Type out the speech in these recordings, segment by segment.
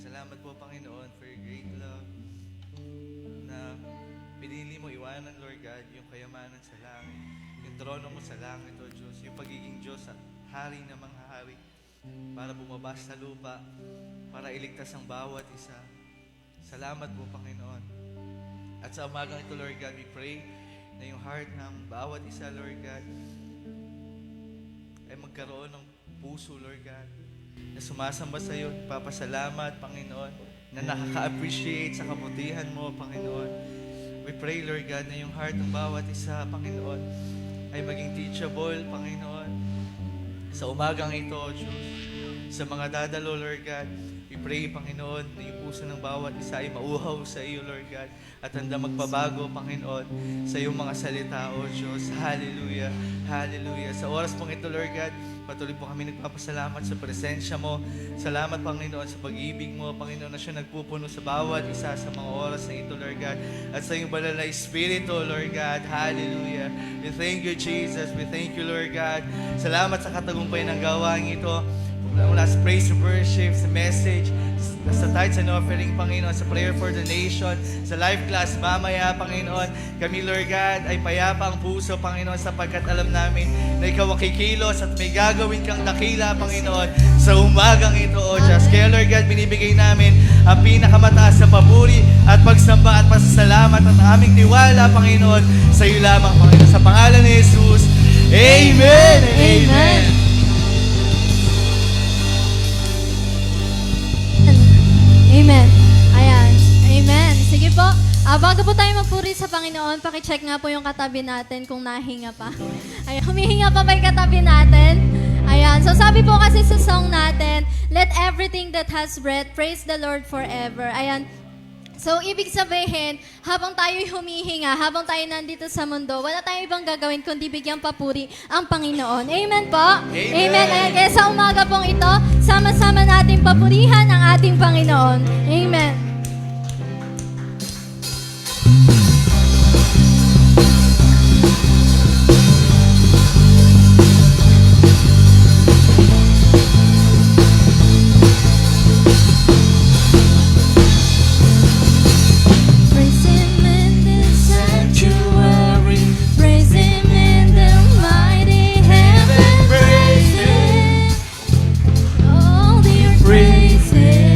Salamat po, Panginoon, for your great love na pinili mo iwanan, Lord God, yung kayamanan sa langit, yung trono mo sa langit, O Diyos, yung pagiging Diyos at hari na mga hari para bumaba sa lupa, para iligtas ang bawat isa. Salamat po, Panginoon. At sa umagang ito, Lord God, we pray na yung heart ng bawat isa, Lord God, ay magkaroon ng puso, Lord God, na sumasamba sa iyo, papasalamat, Panginoon, na nakaka-appreciate sa kabutihan mo, Panginoon. We pray, Lord God, na yung heart ng bawat isa, Panginoon, ay maging teachable, Panginoon. Sa umagang ito, Diyos, sa mga dadalo, Lord God, we pray, Panginoon, na yung puso ng bawat isa ay mauhaw sa iyo, Lord God, at handa magpabago, Panginoon, sa iyong mga salita, O Diyos. Hallelujah, hallelujah. Sa oras pong ito, Lord God, patuloy po kami nagpapasalamat sa presensya mo. Salamat, Panginoon, sa pag-ibig mo, Panginoon, na siya nagpupuno sa bawat isa sa mga oras na ito, Lord God. At sa iyong banal na Espiritu, Lord God. Hallelujah. We thank you, Jesus. We thank you, Lord God. Salamat sa katagumpay ng gawain ito. Mula sa praise and worship, sa message, sa tithes and offering, Panginoon, sa prayer for the nation, sa live class mamaya, Panginoon. Kami, Lord God, ay payapa ang puso, Panginoon, sapagkat alam namin na ikaw ang kikilos at may gagawin kang dakila, Panginoon, sa umagang ito, O Diyos. Kaya, Lord God, binibigay namin ang pinakamataas na papuri at pagsamba at pasasalamat at aming tiwala, Panginoon, sa iyo lamang, Panginoon. Sa pangalan ni Jesus, Amen! Amen! Amen. Ayan. Amen. Sige po. Bago po tayo magpuri sa Panginoon, pakicheck nga po yung katabi natin kung nahinga pa. Ayan, humihinga pa ba yung katabi natin? Ayan. So sabi po kasi sa song natin, let everything that has breath praise the Lord forever. Ayan. So, ibig sabihin, habang tayo'y humihinga, habang tayo nandito sa mundo, wala tayong ibang gagawin kundi bigyang papuri ang Panginoon. Amen po? Amen. Ayan, kaya sa umaga pong ito, sama-sama natin papurihan ang ating Panginoon. Amen. Praise Him.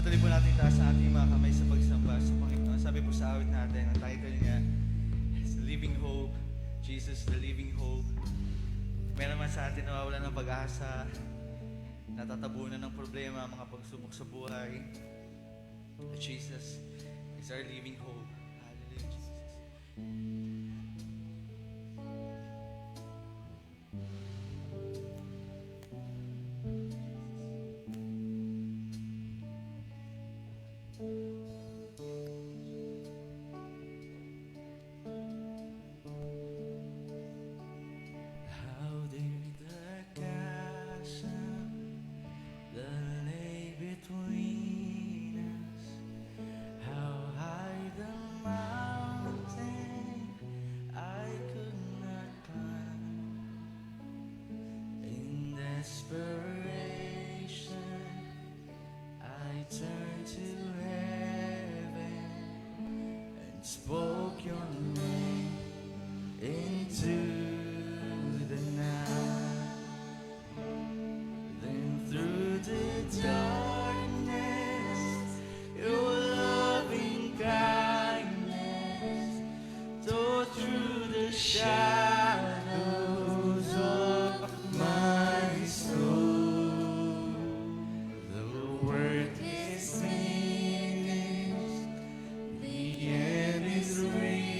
patuloy po natin taas ang ating mga kamay sa pagsamba sa Panginoon. Sabi po sa awit natin, ang title niya is Living Hope, Jesus the Living Hope. Meron man sa atin nawawalan ng pag-asa, natatabunan ng problema, mga pagsubok sa buhay. But Jesus is our living hope. Hallelujah, Jesus. How deep the chasm that lay between us, how high the mountain I could not climb. In desperation, I turned to heaven and spoke your name into the night. Then through the darkness, your loving kindness tore through the shadows of my soul. The work is finished, the end is written.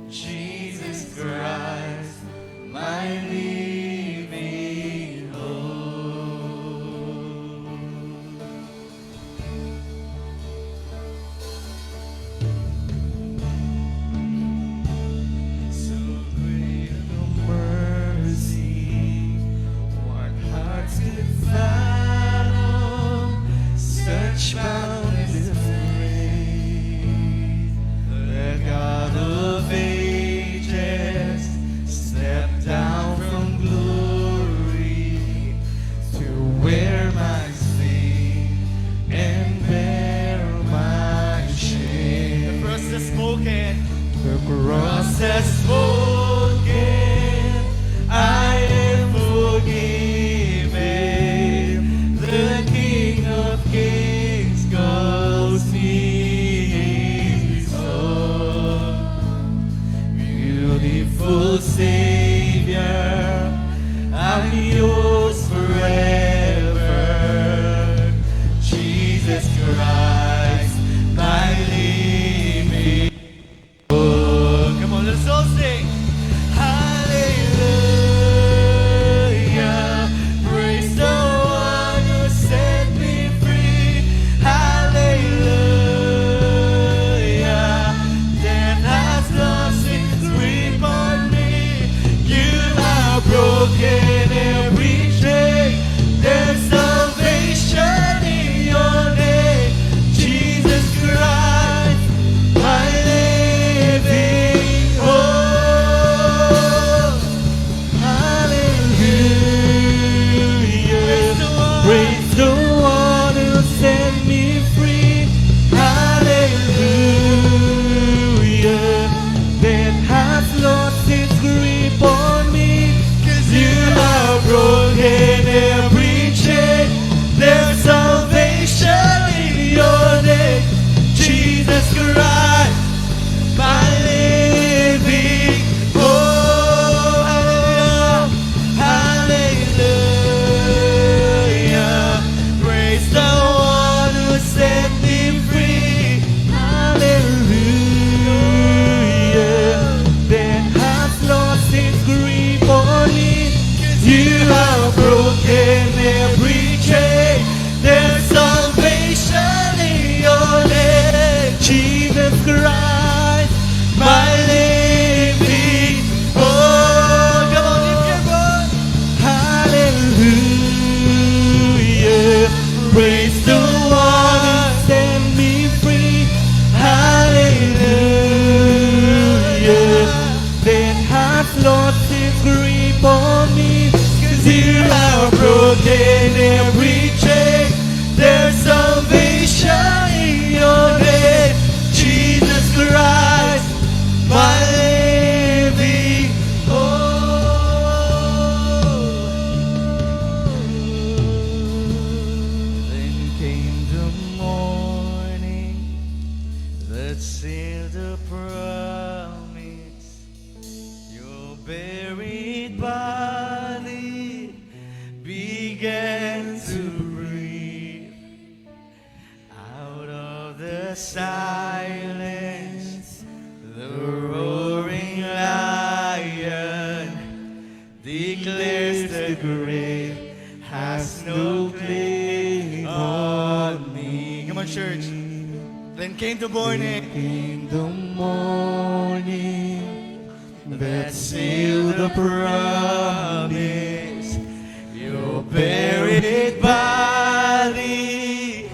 Jesus Christ, my living hope. So great a mercy, what hearts could fathom such boundless grace? The God of ages stepped down from glory to wear my sin and bear my shame. The cross has spoken. The cross has spoken. I am forgiven. The King of Kings calls me his own. Beautiful Savior, I'm yours forever. Jesus Christ, my living hope. Come on, let's all sing. Hallelujah, praise the one who set me free. Hallelujah, death has lost its grip on me. You have broken every chain. There's salvation in your name, Jesus Christ, my living hope. Hallelujah, praise the one who set me free. Hallelujah, death has lost its grip on me, 'cause you have broken every chain. There's salvation in your name, Jesus Christ, my living hope. Hallelujah, hallelujah, praise the one who set me free. Hallelujah, death has lost its grip on me, 'cause you have broken every chain. There's salvation in your name, Jesus Christ, my living hope. Come on, lift your voice. Hallelujah, praise the one who set me free. Hallelujah, death has lost its grip on me, 'cause you have broken every chain. There's salvation in your name, Jesus Christ, my living hope. Then began to breathe. Out of the silence, the roaring lion declares the grave has no claim on me. Come on, church. Then came the morning. In the morning That sealed the promise. Your buried body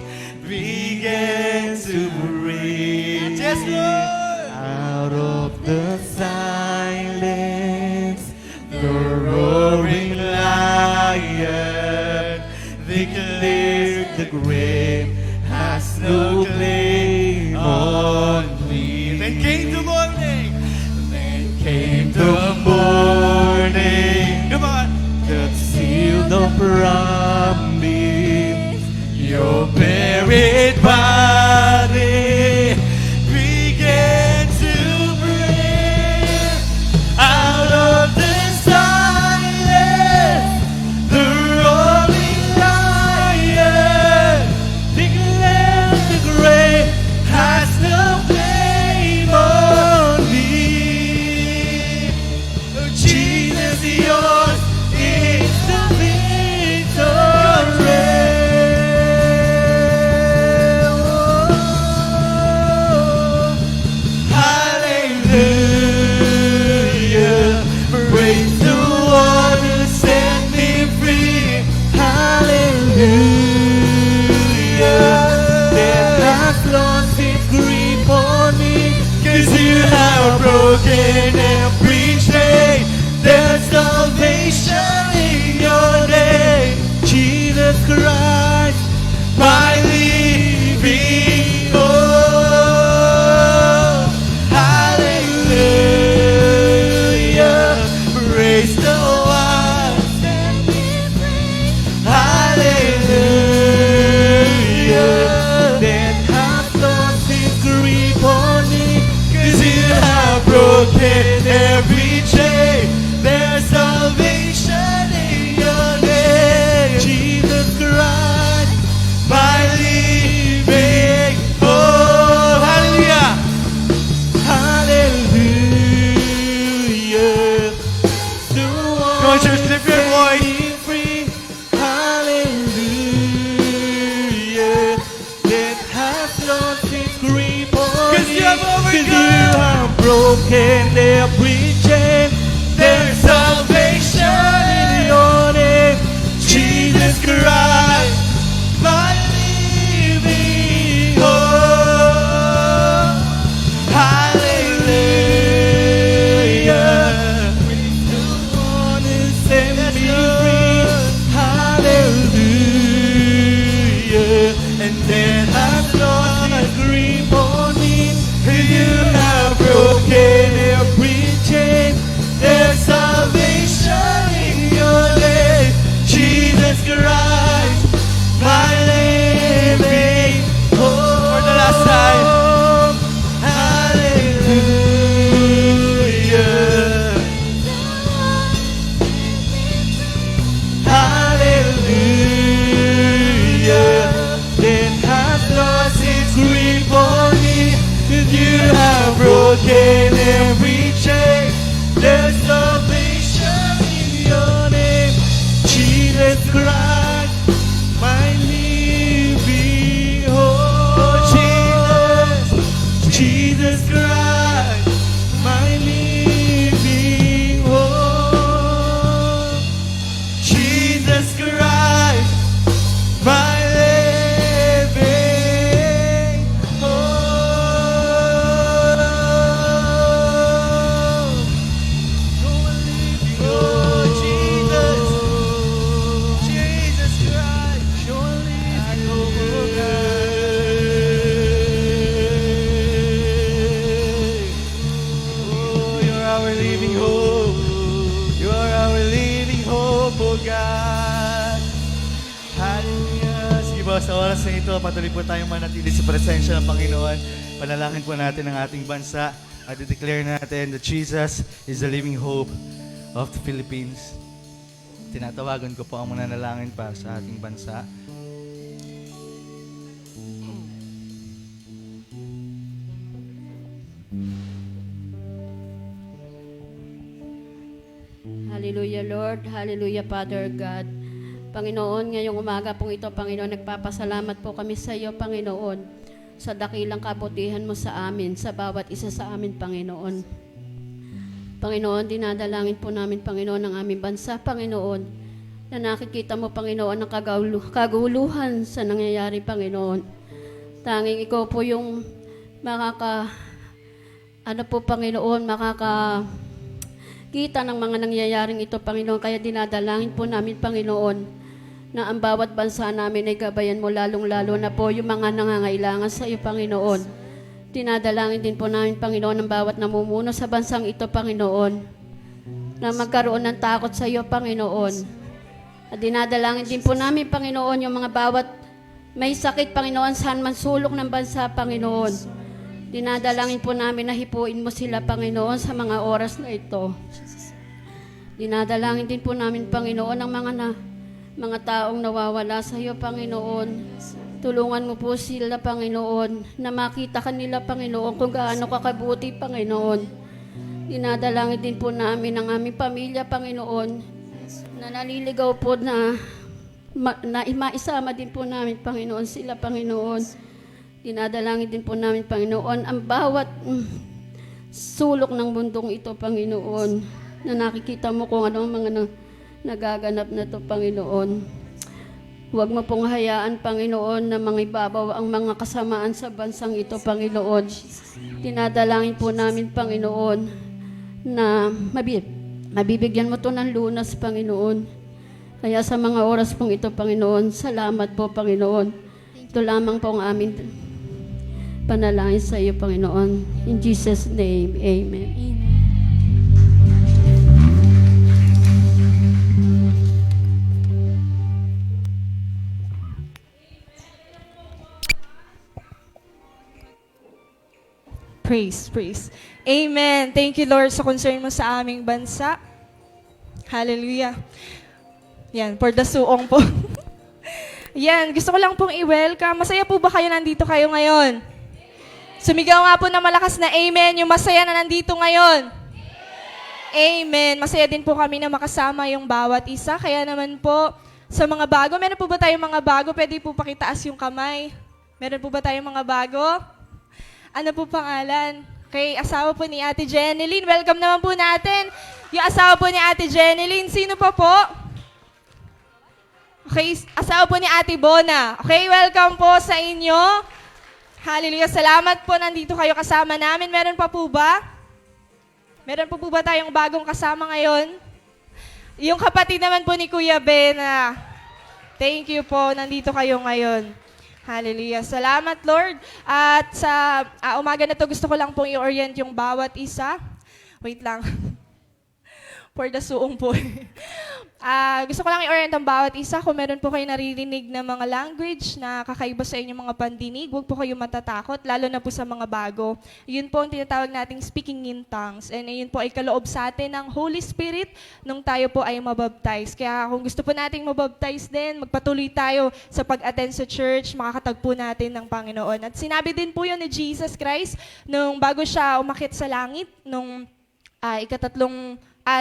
began to breathe. Yes, Lord. out of the silence, The roaring lion declared the grave has no claim on me. Then came the morning. Then came the morning. Come on. that sealed the promise. Your buried body began to breathe. Out of the silence, the roaring lion declared the grave has no claim on me. Oh, Jesus, yours is the victory. Hallelujah. Praise the one who set me free. Hallelujah. Death has lost its grip on me. 'Cause you have broken every chain. There's salvation in your name. Jesus Christ, My living hope. Hallelujah. Praise the one. Hallelujah. death has lost its grip on me. 'Cause you have broken every chain. There's salvation in your name. Jesus Christ, My living hope. Hallelujah. hallelujah. The Come on, church, lift your voice. setting free. Hallelujah. Death has lost its grip on 'Cause me. you have 'Cause overcome. you have broken every chain. There's salvation In your name, Jesus Christ, my living hope. Hallelujah. the one who set me free. Hallelujah. And then Has lost its grip on me. you have Broken every chain. there's salvation in your name, Jesus Christ, my living hope. For the last time. Hallelujah. Hallelujah. Death has lost its grip on me. 'Cause You have broken every chain. There's salvation in your name, Jesus Christ, my living hope. Jesus Christ, my living hope. Jesus Christ, my living hope. Oh, Jesus, Jesus Christ, your living hope. Oh, you're our living hope. You are our living hope, oh God. Hallelujah. Sige po, sa oras na ito, patuloy po tayong manatili sa presensya ng Panginoon. Panalangin po natin ang ating bansa at i-declare natin that Jesus is the living hope of the Philippines. tinatawagan ko po ang mananalangin pa sa ating bansa. Hallelujah, Lord. Hallelujah, Father God. Panginoon, ngayong umaga pong ito, Panginoon, nagpapasalamat po kami sa iyo, Panginoon, sa dakilang kabutihan mo sa amin, sa bawat isa sa amin, Panginoon. Panginoon, dinadalangin po namin, Panginoon, ang aming bansa, Panginoon, na nakikita mo, Panginoon, ang kaguluhan sa nangyayari, Panginoon. Tanging ikaw po yung Panginoon, kita ng mga nangyayaring ito, Panginoon. Kaya dinadalangin po namin, Panginoon, na ang bawat bansa namin ay gabayan mo, lalong-lalo na po yung mga nangangailangan sa iyo, Panginoon. Dinadalangin din po namin, Panginoon, ang bawat namumuno sa bansang ito, Panginoon, na magkaroon ng takot sa iyo, Panginoon. At dinadalangin din po namin, Panginoon, yung mga bawat may sakit, Panginoon, saan man sulok ng bansa, Panginoon. Dinadalangin po namin na hipuin mo sila, Panginoon, sa mga oras na ito. Dinadalangin din po namin, Panginoon, ang mga taong nawawala sa iyo, Panginoon. Tulungan mo po sila, Panginoon, na makita kanila, Panginoon, kung gaano kakabuti, Panginoon. Dinadalangin din po namin ang aming pamilya, Panginoon, na naliligaw po na maisama din po namin, Panginoon, sila, Panginoon. Dinadalangin din po namin, Panginoon, ang bawat sulok ng mundong ito, Panginoon, na nakikita mo kung ano ang mga nagaganap na ito, Panginoon. Huwag mo pong hayaan, Panginoon, na mangibabaw ang mga kasamaan sa bansang ito, Panginoon. Dinadalangin po namin, Panginoon, na mabibigyan mo ito ng lunas, Panginoon. Kaya sa mga oras pong ito, Panginoon, salamat po, Panginoon. Ito lamang po ang aming panalangin sa iyo, Panginoon. In Jesus' name, Amen. Amen. Praise. Amen. Thank you, Lord, sa concern mo sa aming bansa. Hallelujah. Yan, for the suong po. Yan, gusto ko lang pong i-welcome. Masaya po ba kayo nandito kayo ngayon? Sumigaw nga po na malakas na amen, yung masaya na nandito ngayon. Amen. Masaya din po kami na makasama yung bawat isa. Kaya naman po, sa mga bago, meron po ba tayong mga bago? Pwede po pakitaas yung kamay. Meron po ba tayong mga bago? Ano po pangalan? Okay, asawa po ni Ate Jeneline. Welcome naman po natin. Yung asawa po ni Ate Jeneline. Sino pa po? Okay, asawa po ni Ate Bona. Okay, welcome po sa inyo. Hallelujah. Salamat po, nandito kayo kasama namin. Meron pa po ba? Meron pa po ba tayong bagong kasama ngayon? Yung kapatid naman po ni Kuya Bena. Thank you po, nandito kayo ngayon. Hallelujah. Salamat, Lord. At sa umaga na to, gusto ko lang pong i-orient yung bawat isa. Wait lang. For the suong po. Gusto ko lang i-orient ang bawat isa. Kung meron po kayo naririnig na mga language na kakaiba sa inyong mga pandinig, huwag po kayo matatakot, lalo na po sa mga bago. Yun po ang tinatawag nating speaking in tongues. And yun po ay kaloob sa atin ng Holy Spirit nung tayo po ay mabaptize. Kaya kung gusto po nating mabaptize din, magpatuloy tayo sa pag-attend sa church, makakatagpo natin ng Panginoon. At sinabi din po yun ni Jesus Christ nung bago siya umakyat sa langit, nung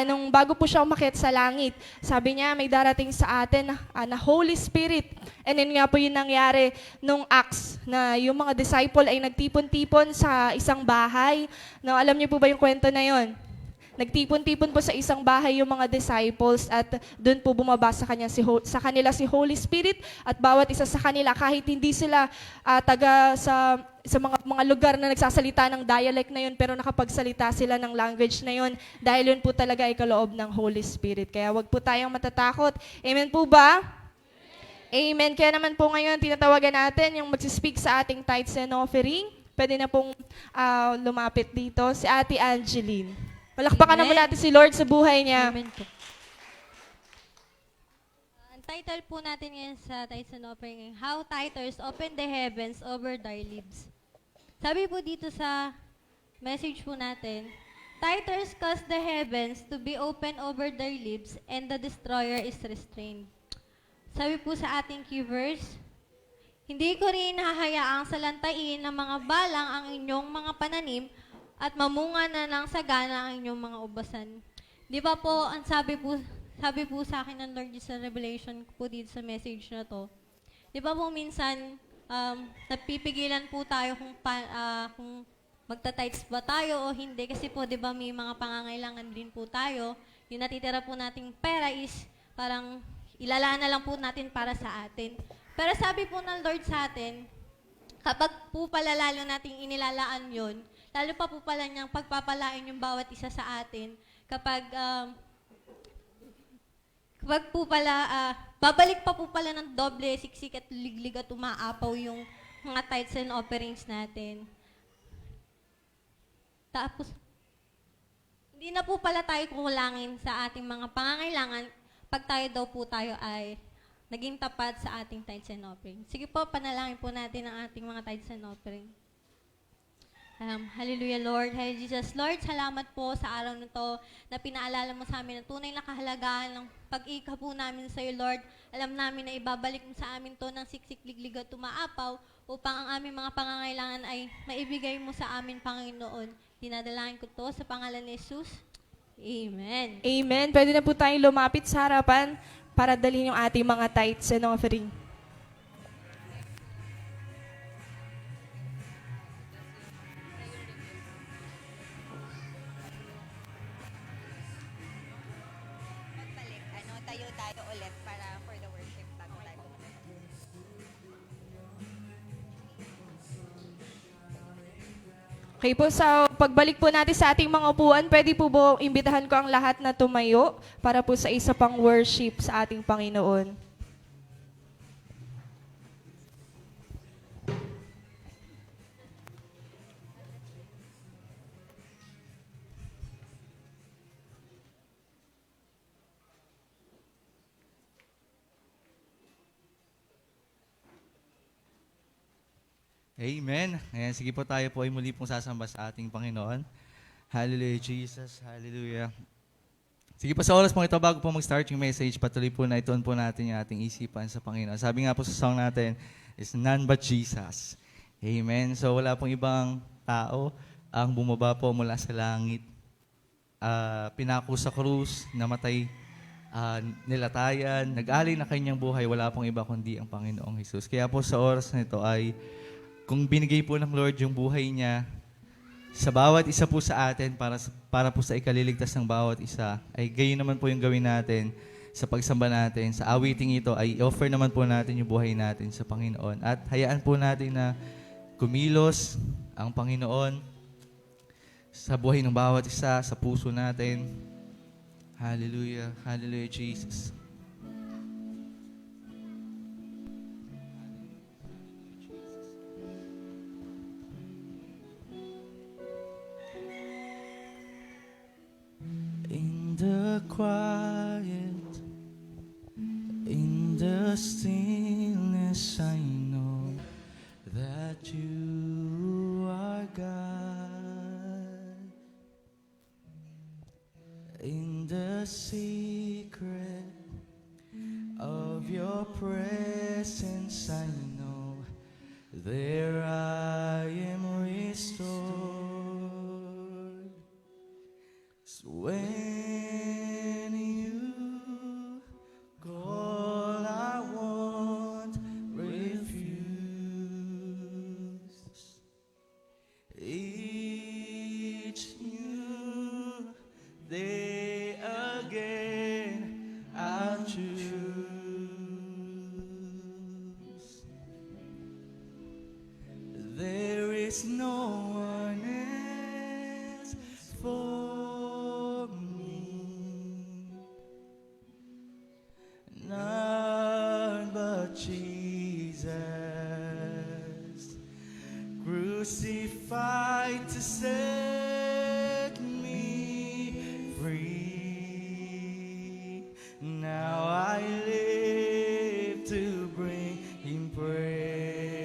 nung bago po siya umakyat sa langit, sabi niya, may darating sa atin na Holy Spirit. And then nga po yung nangyari nung Acts, na yung mga disciple ay nagtipon-tipon sa isang bahay. No, alam niyo po ba yung kwento na yon? Nagtipon-tipon po sa isang bahay yung mga disciples at doon po bumaba sa kanila si Holy Spirit at bawat isa sa kanila, kahit hindi sila taga sa mga lugar na nagsasalita ng dialect na yun, pero nakapagsalita sila ng language na yun dahil yun po talaga ay kaloob ng Holy Spirit. Kaya wag po tayong matatakot. Amen po ba? Amen. Kaya naman po ngayon, tinatawagan natin yung magsispeak sa ating tithes and offering. Pwede na pong lumapit dito si Ate Angeline. Palakpakan naman natin si Lord sa buhay niya. Amen po. Ang title po natin ngayon sa Tithes and Offering, How Tithers Open the Heavens Over Their Lives. Sabi po dito sa message po natin, Titers cause the heavens to be open over their lips, and the destroyer is restrained. Sabi po sa ating key verse, hindi ko rin hahayaang salantain ng mga balang ang inyong mga pananim at mamunga na ng sagana ang inyong mga ubasan. Di ba po, ang sabi po sa akin ng Lord sa Revelation po dito sa message na to, di ba po minsan, napipigilan po tayo kung magta-tithes ba tayo o hindi. Kasi po, di ba, may mga pangangailangan din po tayo. Yung natitira po nating pera is parang ilalaan na lang po natin para sa atin. Pero sabi po ng Lord sa atin, kapag po pala lalo nating inilalaan yon, lalo pa po pala niyang pagpapalain yung bawat isa sa atin kapag po pala, babalik pa po pala ng doble, siksik at liglig at umaapaw yung mga tithes and offerings natin. Tapos, hindi na po pala tayo kukulangin sa ating mga pangangailangan pag tayo ay naging tapat sa ating tithes and offering. Sige po, panalangin po natin ang ating mga tithes and offering. Hallelujah, Lord. Hallelujah, Jesus. Lord, salamat po sa araw na to na pinaalala mo sa amin ang tunay na kahalagahan ng pag-ika po namin sa iyo, Lord. Alam namin na ibabalik mo sa amin to ng siksik, liglig at tumaapaw upang ang aming mga pangangailangan ay maibigay mo sa amin, Panginoon. Dinadalangin ko to sa pangalan ni Jesus. Amen. Amen. Pwede na po tayong lumapit sa harapan para dalhin yung ating mga tithes and offering. Tayo tayo ulit para for the worship bago tayo pumunta. Okay po, sa pagbalik po natin sa ating mga upuan, pwede po ba imbitahan ko ang lahat na tumayo para po sa isa pang worship sa ating Panginoon. Amen. Ayan, sige po tayo po ay muli pong sasamba sa ating Panginoon. Hallelujah, Jesus. Hallelujah. Sige po sa oras pong ito, bago po mag-start yung message, patuloy po na ituon po natin yung ating isipan sa Panginoon. Sabi nga po sa song natin, is none but Jesus. Amen. So wala pong ibang tao ang bumaba po mula sa langit. Pinako sa krus, namatay, nilatayan, nag-alay na kanyang buhay, wala pong iba kundi ang Panginoong Jesus. Kaya po sa oras na ito ay kung binigay po ng Lord yung buhay niya sa bawat isa po sa atin para po sa ikaliligtas ng bawat isa, ay gayon naman po yung gawin natin sa pagsamba natin. Sa awiting ito ay offer naman po natin yung buhay natin sa Panginoon. At hayaan po natin na kumilos ang Panginoon sa buhay ng bawat isa, sa puso natin. Hallelujah. Hallelujah, Jesus. In the quiet, in the stillness, I know that you are God. In the secret of your presence, I know there I am restored. So when you call, I won't refuse. Each new day again, I'll choose. There is no one else for me, none but Jesus, crucified to set me free. Now I live to bring Him praise.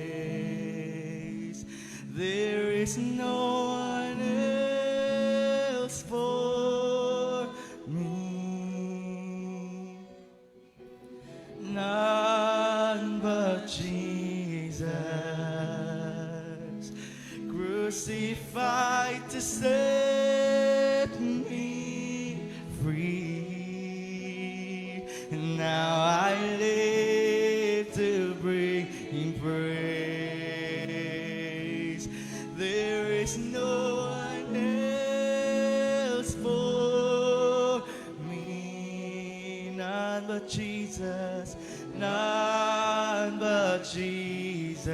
There is no one else crucified to set me free. And now I live to bring Him praise. There is no one else for me, none but Jesus, none but Jesus,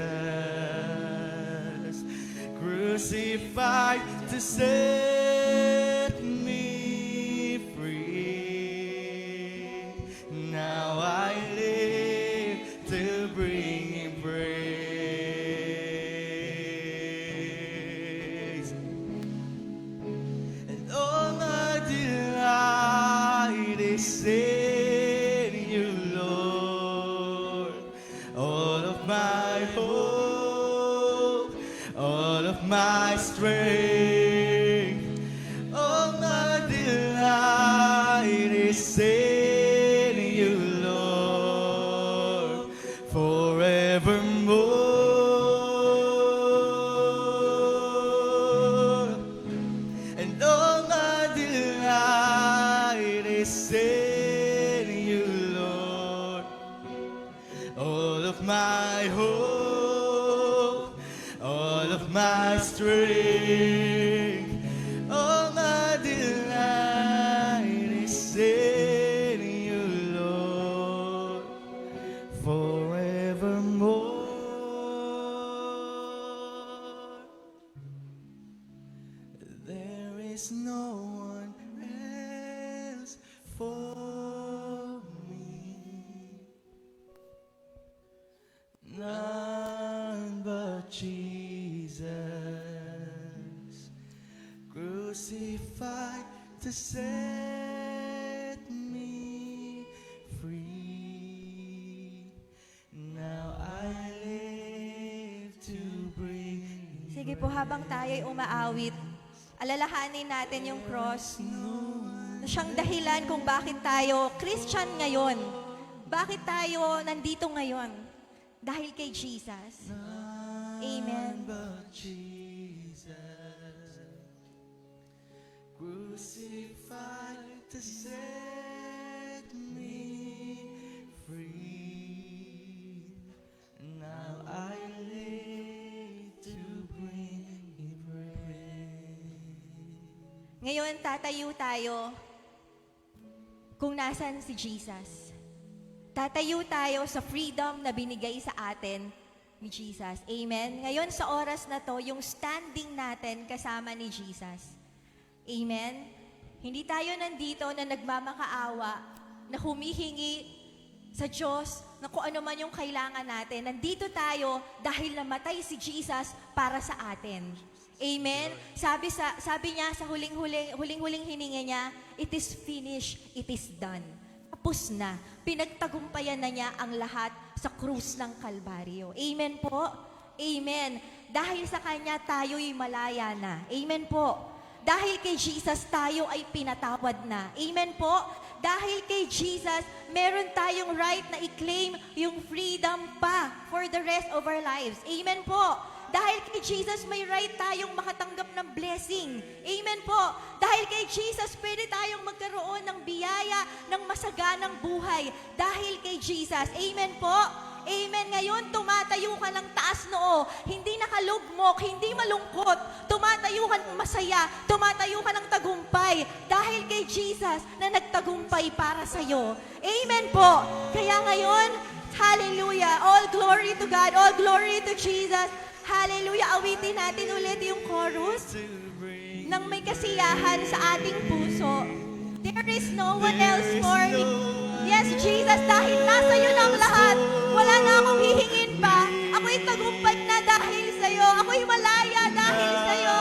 crucified to set me free. Now I live to bring Him praise. And all my delight is in You, Lord. All of my hope, all of my strength, all my delight is in You, Lord, forevermore. And all my delight is in You, Lord. All of my hope, all of my strength, all my delight is in You, Lord, forevermore. There is no one else for me, none but Jesus, crucified to set me free. Now I live to bring Him Sige po, habang tayo'y umaawit, alalahanin natin yung cross na siyang dahilan kung bakit tayo Christian ngayon. Bakit tayo nandito ngayon? Dahil kay Jesus. Amen. but Jesus, crucified to set me free. Now I live to bring Him praise. Ngayon, tatayo tayo kung nasan si Jesus. Tatayo tayo sa freedom na binigay sa atin ni Jesus. Amen. Ngayon, sa oras na to, yung standing natin kasama ni Jesus. Amen. Hindi tayo nandito na nagmamakaawa, na humihingi sa Diyos na kung ano man yung kailangan natin. Nandito tayo dahil namatay si Jesus para sa atin. Amen. Sabi niya sa huling-huling hininga niya, it is finished, it is done. Tapos na. Pinagtagumpayan na niya ang lahat sa krus ng Kalbaryo. Amen po. Amen. Dahil sa Kanya, tayo'y malaya na. Amen po. Dahil kay Jesus, tayo ay pinatawad na. Amen po. Dahil kay Jesus, meron tayong right na i-claim yung freedom pa for the rest of our lives. Amen po. Dahil kay Jesus, may right tayong makatanggap ng blessing. Amen po. Dahil kay Jesus, pwede tayong magkaroon ng biyaya ng masaganang buhay. Dahil kay Jesus. Amen po. Amen. Ngayon, tumatayo ka ng taas noo. Hindi nakalugmok, hindi malungkot. Tumatayo ka ng masaya. Tumatayo ka ng tagumpay. Dahil kay Jesus na nagtagumpay para sa'yo. Amen po. Kaya ngayon, hallelujah. All glory to God. All glory to Jesus. Hallelujah. Awitin natin ulit yung chorus nang may kasiyahan sa ating puso. There is no one else for me. Yes, Jesus, dahil nasa iyo na ang lahat. Wala na akong hihingin pa. Ako'y tagumpay na dahil sa'yo. Ako'y malaya dahil sa'yo.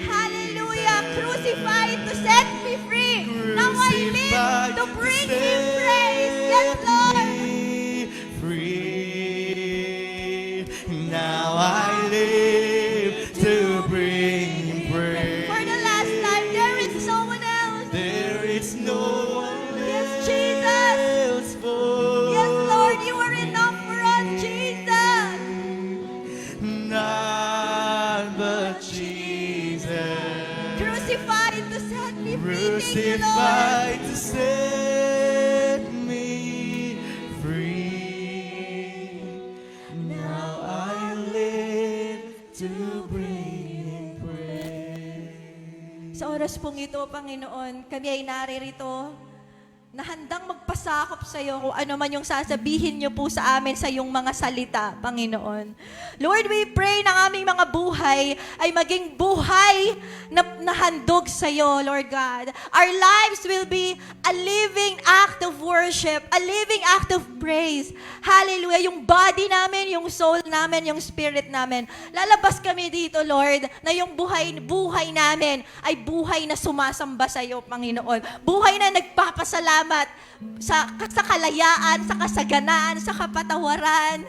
Hallelujah. Crucified to set me free. Now I live to bring Him praise. Yes, Lord. Now I live to bring Him praise. For the last time, there is no one else. There is no one Yes, Jesus. else for Yes, Lord, you are enough for us, Jesus. now. oras pong ito, Panginoon, kami ay naririto na handang magpasakop sa iyo kung ano man yung sasabihin niyo po sa amin sa iyong mga salita, Panginoon. Lord, we pray na aming mga buhay ay maging buhay na handog sa iyo, Lord God. Our lives will be a living act of worship, a living act of praise. Hallelujah. Yung body namin, yung soul namin, yung spirit namin. Lalabas kami dito, Lord, na yung buhay namin ay buhay na sumasamba sa iyo, Panginoon. Buhay na nagpapasalamat sa kalayaan, sa kasaganaan, sa kapatawaran.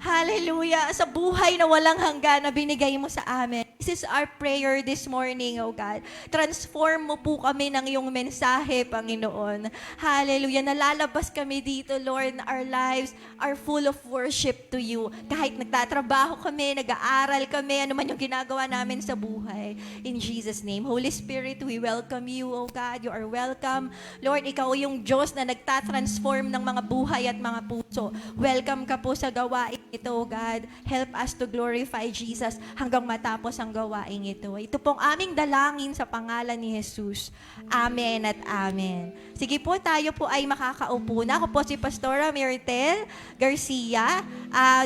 Hallelujah. Sa buhay na walang hanggan na binigay mo sa amin. This is our prayer this morning, oh God. Transform mo po kami ng iyong mensahe, Panginoon. Hallelujah. Nalalabas kami dito, Lord, na our lives are full of worship to you. Kahit nagtatrabaho kami, nag-aaral kami, ano man yung ginagawa namin sa buhay. In Jesus' name. Holy Spirit, we welcome you, oh God. You are welcome. Lord, ikaw yung Diyos na nagtatransform ng mga buhay at mga puso. Welcome ka po sa gawain ito, oh God. Help us to glorify Jesus hanggang matapos ang gawain ito. Ito pong aming dalangin sa pangalan ni Jesus. Amen at amen. Sige po, tayo po ay makakaupo na. Ako po si Pastora Myrtle Garcia.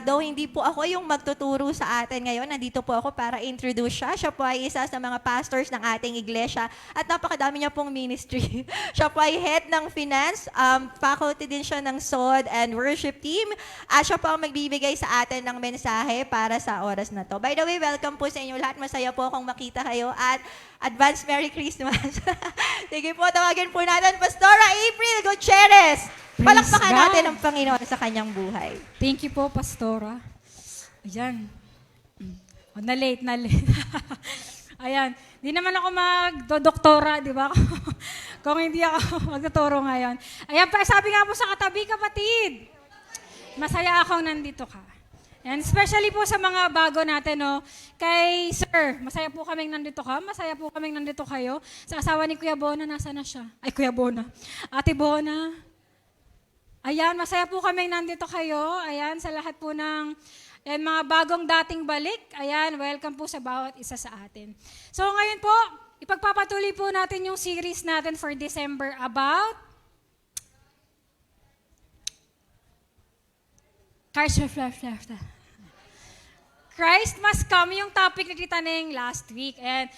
Though hindi po ako yung magtuturo sa atin ngayon, nandito po ako para introduce siya. Siya po ay isa sa mga pastors ng ating iglesia at napakadami niya pong ministry. Siya po ay head ng finance, faculty din siya ng SOD and worship team. Siya po ang magbibigay sa atin ng mensahe para sa oras na to. By the way, welcome po sa inyo lahat. Masaya po akong makita kayo at advance Merry Christmas. Sige po, tawagin po natin Pastora April Gutierrez. Palakpakan God. natin ang Panginoon sa kanyang buhay. Thank you po, Pastora. Ayan. Oh, na-late. Ayan. Di naman ako magdodoktora, di ba? Kung hindi ako magtuturo ngayon. Ayan, sabi nga po sa katabi, kapatid. Masaya akong nandito ka. And especially po sa mga bago natin, no? Kay Sir, masaya po kaming nandito ka. Masaya po kaming nandito kayo. Sa asawa ni Kuya Bona, nasa na siya? Ay, Kuya Bona. Ate Bona. Ayan, masaya po kaming nandito kayo. Ayan, sa lahat po ng mga bagong dating balik. Ayan, welcome po sa bawat isa sa atin. So ngayon po, ipagpapatuloy po natin yung series natin for December about Christ must come, yung topic na kita na last week. And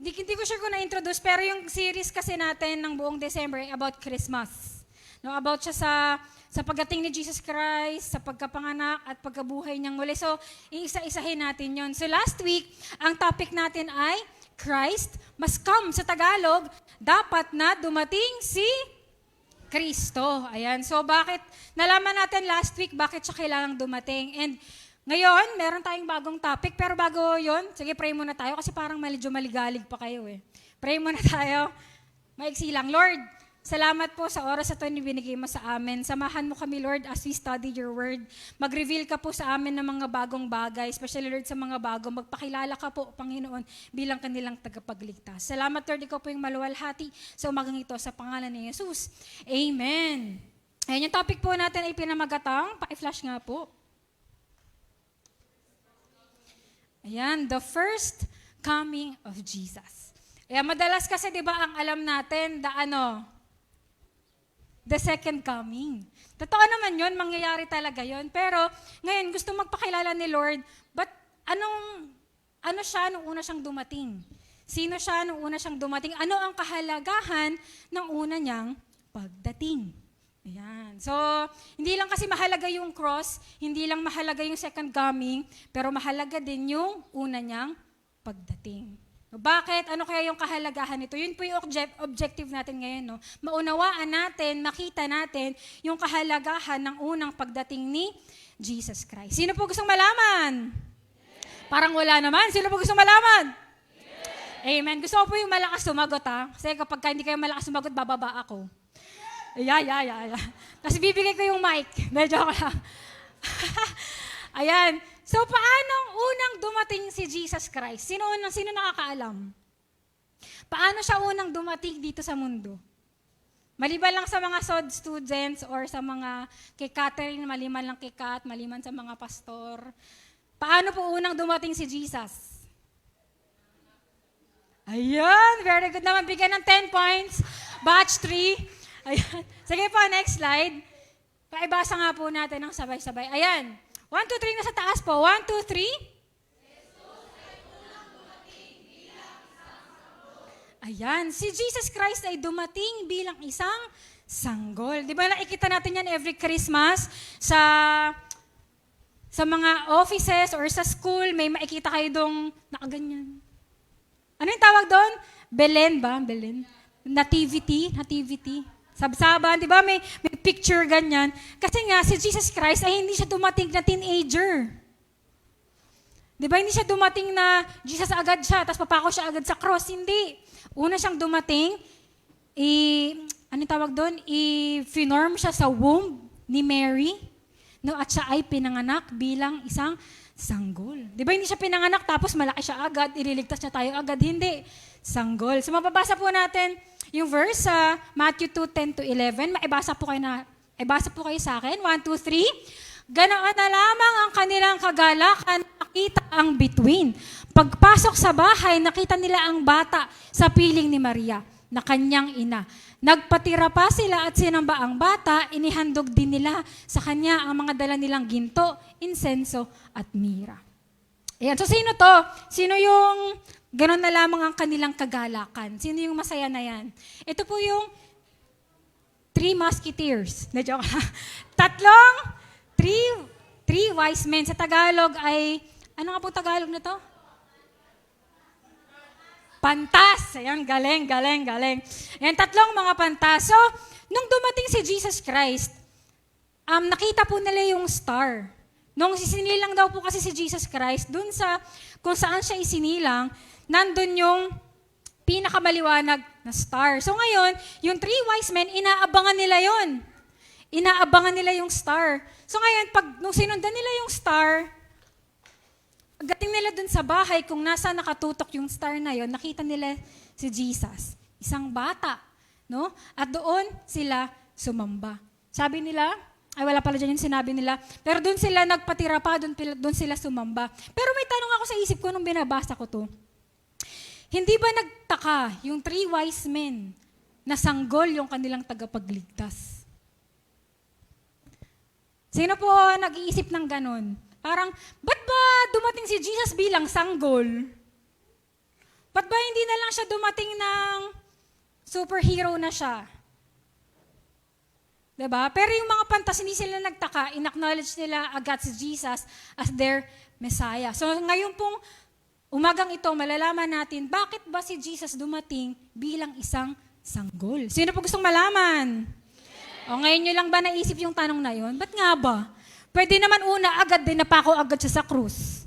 hindi ko sure kung na-introduce, pero yung series kasi natin ng buong December about Christmas. No, about siya sa pagdating ni Jesus Christ, sa pagkapanganak at pagkabuhay niyang muli. So, iisa-isahin natin yon. So, last week, ang topic natin ay Christ must come. Sa Tagalog, dapat na dumating si Kristo. Ayan. So, bakit, nalaman natin last week, bakit siya kailangang dumating. And ngayon, meron tayong bagong topic, pero bago yon, sige, pray muna tayo kasi parang medyo maligalig pa kayo eh. Pray muna tayo. Maiksi lang. Lord, salamat po sa oras ito na binigay mo sa amin. Samahan mo kami, Lord, as we study your word. Mag-reveal ka po sa amin ng mga bagong bagay, especially, Lord, sa mga bago. Magpakilala ka po, Panginoon, bilang kanilang tagapagligtas. Salamat, Lord, ikaw po yung maluwalhati sa umagang ito sa pangalan ni Jesus. Amen. Ayan, yung topic po natin ay pinamagatang. Paki-flash nga po. Ayan, the first coming of Jesus. Ayan, madalas kasi, di ba, ang alam natin, the second coming. Totoo naman yun, mangyayari talaga yun. Pero ngayon, gusto magpakilala ni Lord, but ano siya nung una siyang dumating? Sino siya nung una siyang dumating? Ano ang kahalagahan ng una niyang pagdating? Ayan. So, hindi lang kasi mahalaga yung cross, hindi lang mahalaga yung second coming, pero mahalaga din yung una niyang pagdating. Bakit? Ano kaya yung kahalagahan nito? Yun po yung objective natin ngayon. No? Maunawaan natin, makita natin yung kahalagahan ng unang pagdating ni Jesus Christ. Sino po gustong malaman? Parang wala naman. Sino po gustong malaman? Amen. Gusto ko po yung malakas sumagot, ha? Kasi kapag hindi kayo malakas sumagot, bababa ako. Yeah. Tapos bibigay ko yung mic. Medyo ako lang. Ayan. So, paano unang dumating si Jesus Christ? Sino nakakaalam? Paano siya unang dumating dito sa mundo? Maliban lang sa mga SOD students or sa mga kay Catherine, maliban lang kay Kat, maliban sa mga pastor. Paano po unang dumating si Jesus? Ayan, very good naman. Bigyan ng 10 points. Batch 3. Ayan. Sige po, next slide. Paibasa nga po natin ng sabay-sabay. Ayan. 1, 2, 3 na sa taas po. 1, 2, 3. Ayan, si Jesus Christ ay dumating bilang isang sanggol. Di ba nakikita natin yan every Christmas sa mga offices or sa school, may makikita kayo dong nakaganyan. Ano yung tawag doon? Belen ba? Belen. Nativity. Sabsaban, di ba? May picture ganyan. Kasi nga, si Jesus Christ ay hindi siya dumating na teenager. Di ba? Hindi siya dumating na Jesus agad siya, tapos papako siya agad sa cross. Hindi. Una siyang dumating, ano tawag doon? I-form siya sa womb ni Mary. No, at siya ay pinanganak bilang isang sanggol. Di ba hindi siya pinanganak tapos malaki siya agad, ililigtas niya tayo agad? Hindi. Sanggol. So mababasa po natin yung verse sa Matthew 2:10-11. Maibasa po kayo sa akin. 1, 2, 3. Ganoon na lamang ang kanilang kagalakan, nakita ang bituin. Pagpasok sa bahay, nakita nila ang bata sa piling ni Maria, na kanyang ina. Nagpatira pa sila at sinamba ang bata, inihandog din nila sa kanya ang mga dala nilang ginto, insenso at mira. Ayan, so sino to? Sino yung gano'n na lamang ang kanilang kagalakan? Sino yung masaya na yan? Ito po yung 3 musketeers. Na joke. Three wise men. Sa Tagalog ay, ano nga po Tagalog na to? Pantas. Ayan, galing. Ayan, 3 mga pantas. So, nung dumating si Jesus Christ, nakita po nila yung star. Nung isinilang daw po kasi si Jesus Christ, dun sa, kung saan siya isinilang, nandun yung pinakamaliwanag na star. So ngayon, yung 3 wise men, inaabangan nila yon. Inaabangan nila yung star. So ngayon, nung sinundan nila yung star, pagdating nila dun sa bahay, kung nasa nakatutok yung star na yon, nakita nila si Jesus. Isang bata. No? At doon sila sumamba. Sabi nila, ay wala pala dyan yung sinabi nila, pero doon sila nagpatira pa, doon sila sumamba. Pero may tanong ako sa isip ko nung binabasa ko to. Hindi ba nagtaka yung 3 wise men na sanggol yung kanilang tagapagligtas? Sino po nag-iisip ng ganon? Parang, ba't ba dumating si Jesus bilang sanggol? Ba't ba hindi na lang siya dumating ng superhero na siya? Diba? Pero yung mga pantas, hindi sila nagtaka, in-acknowledge nila agad si Jesus as their Messiah. So ngayon pong umagang ito, malalaman natin, bakit ba si Jesus dumating bilang isang sanggol? Sino po gustong malaman? O ngayon nyo lang ba naisip yung tanong na yon? Ba't nga ba? Pwede naman una, agad din napako agad siya sa krus.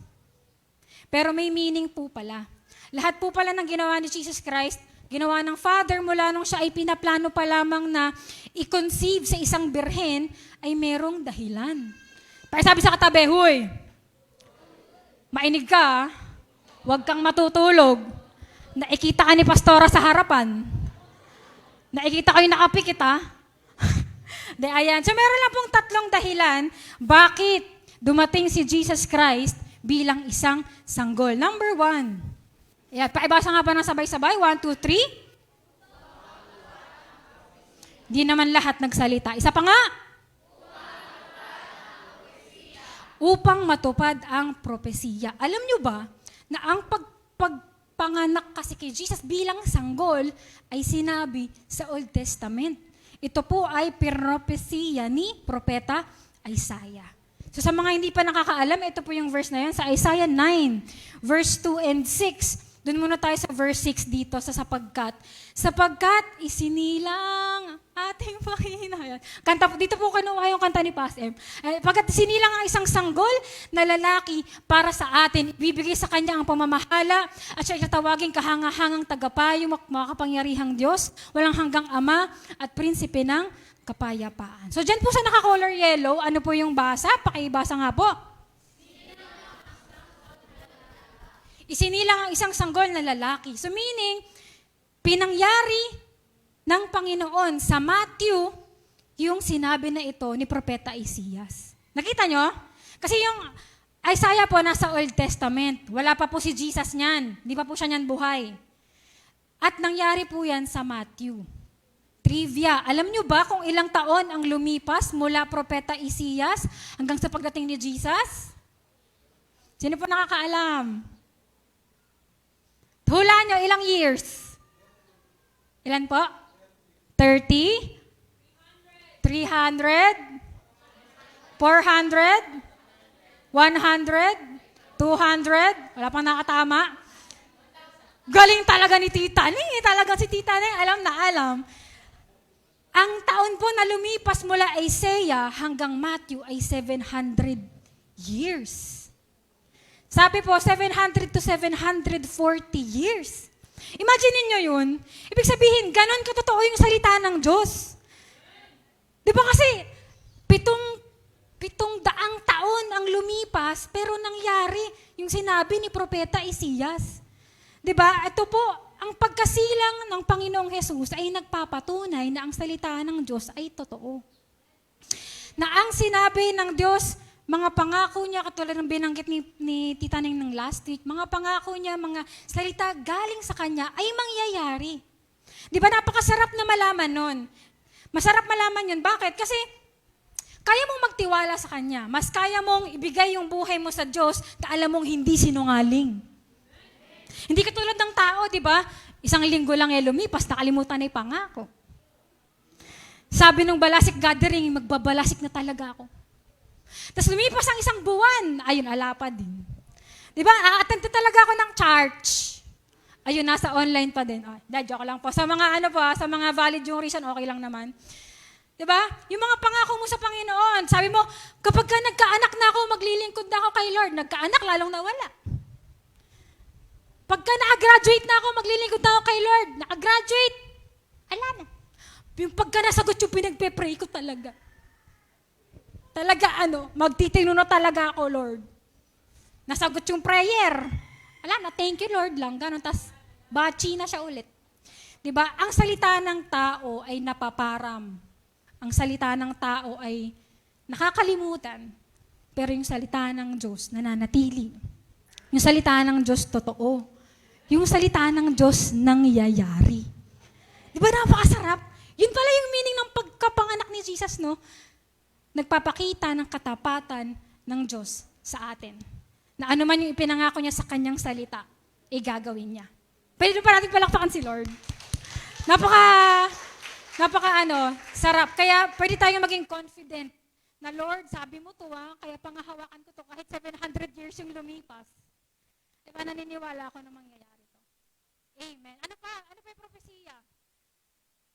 Pero may meaning po pala. Lahat po pala ng ginawa ni Jesus Christ, ginawa ng Father mula nung siya ay pinaplano pa lamang na i-conceive sa isang birhen, ay merong dahilan. Sabi sa katabi, huy, mainig ka, huwag kang matutulog. Nakikita ka ni Pastora sa harapan. Nakikita ko yung nakapikit, ha? Ayan. So meron lang pong 3 dahilan bakit dumating si Jesus Christ bilang isang sanggol. Number 1. Ayan, paibasa nga pa ng sabay-sabay. 1, 2, 3. Di naman lahat nagsalita. Isa pa nga. Upang matupad ang propesiya. Alam nyo ba na ang pagpanganak kasi kay Jesus bilang sanggol ay sinabi sa Old Testament. Ito po ay propesiya ni Propeta Isaiah. So sa mga hindi pa nakakaalam, ito po yung verse na yan sa Isaiah 9, verse 2 and 6. Doon muna tayo sa verse 6 dito sa sapagkat isinilang ating Panginoon. Dito po kinuha yung kanta ni Pas M. Pagkat isinilang ang isang sanggol na lalaki para sa atin, ibibigay sa kanya ang pamamahala at siya itatawaging kahangahangang tagapayo, makapangyarihang Diyos, walang hanggang Ama at prinsipe ng kapayapaan. So dyan po sa naka-color yellow, ano po yung basa? Pakibasa nga po. Isinilang ang isang sanggol na lalaki. So meaning, pinangyari ng Panginoon sa Matthew yung sinabi na ito ni Propeta Isaias. Nakita nyo? Kasi yung Isaiah po nasa Old Testament. Wala pa po si Jesus niyan. Di pa po siya niyan buhay. At nangyari po yan sa Matthew. Trivia, alam nyo ba kung ilang taon ang lumipas mula Propeta Isaias hanggang sa pagdating ni Jesus? Sino po nakakaalam? Hula nyo, ilang years? Ilan po? 30? 300? 400? 100? 200? Wala pang nakatama? Galing talaga ni Tita Ning. Talaga si Tita Ning, alam na alam. Ang taon po na lumipas mula Isaiah hanggang Matthew ay 700 years. Sabi po, 700 to 740 years. Imagine niyo yun. Ibig sabihin, ganon katotoo yung salita ng Diyos. Di ba kasi, pitong daang taon ang lumipas, pero nangyari yung sinabi ni Propeta Isaias. Di ba? Ito po, ang pagkasilang ng Panginoong Jesus ay nagpapatunay na ang salita ng Diyos ay totoo. Na ang sinabi ng Diyos, mga pangako niya, katulad ng binanggit ni Tita Ning ng last week, mga pangako niya, mga salita galing sa Kanya ay mangyayari. Di ba napakasarap na malaman nun? Masarap malaman yun. Bakit? Kasi kaya mong magtiwala sa Kanya. Mas kaya mong ibigay yung buhay mo sa Diyos na alam mong hindi sinungaling. Hindi katulad ng tao, di ba? Isang linggo lang lumipas, nakalimutan na yung pangako. Sabi nung balasik gathering, magbabalasik na talaga ako. Tapos lumipas ang isang buwan, ayun, alapa din. Di ba? A-attend talaga ako ng church. Ayun, nasa online pa din. Oh, joke lang po. Sa mga sa mga valid yung reason, okay lang naman. Di ba? Yung mga pangako mo sa Panginoon, sabi mo, kapag ka nagkaanak na ako, maglilingkod na ako kay Lord. Nagkaanak, lalong nawala. Pagka naka-graduate na ako, maglilingkod na ako kay Lord. Naka-graduate, ala na. Yung pagka nasagot yung pinagpe-pray ko talaga. Talaga magtitino na talaga ako, Lord. Nasagot yung prayer. Ala na, thank you, Lord lang. Ganon, tas bachi na siya ulit. Diba? Ang salita ng tao ay napaparam. Ang salita ng tao ay nakakalimutan. Pero yung salita ng Diyos nananatili. Yung salita ng Diyos totoo. Yung salita ng Diyos nangyayari. Di ba napakasarap? Yun pala yung meaning ng pagkapanganak ni Jesus, no? Nagpapakita ng katapatan ng Diyos sa atin. Na ano man yung ipinangako niya sa kanyang salita, gagawin niya. Pwede pa natin palakpakan si Lord. Sarap. Kaya pwede tayong maging confident na Lord, sabi mo to kaya pangahawakan ko to kahit 700 years yung lumipas. Diba naniniwala ako na mangyayari to? Amen. Ano pa yung propesya?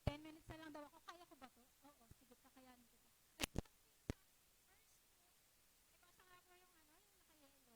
10 minutes na lang daw ako. Kaya ko ba to? Oo, sige, kakayanin ko to. Ibasa nga po yung naka-yellow.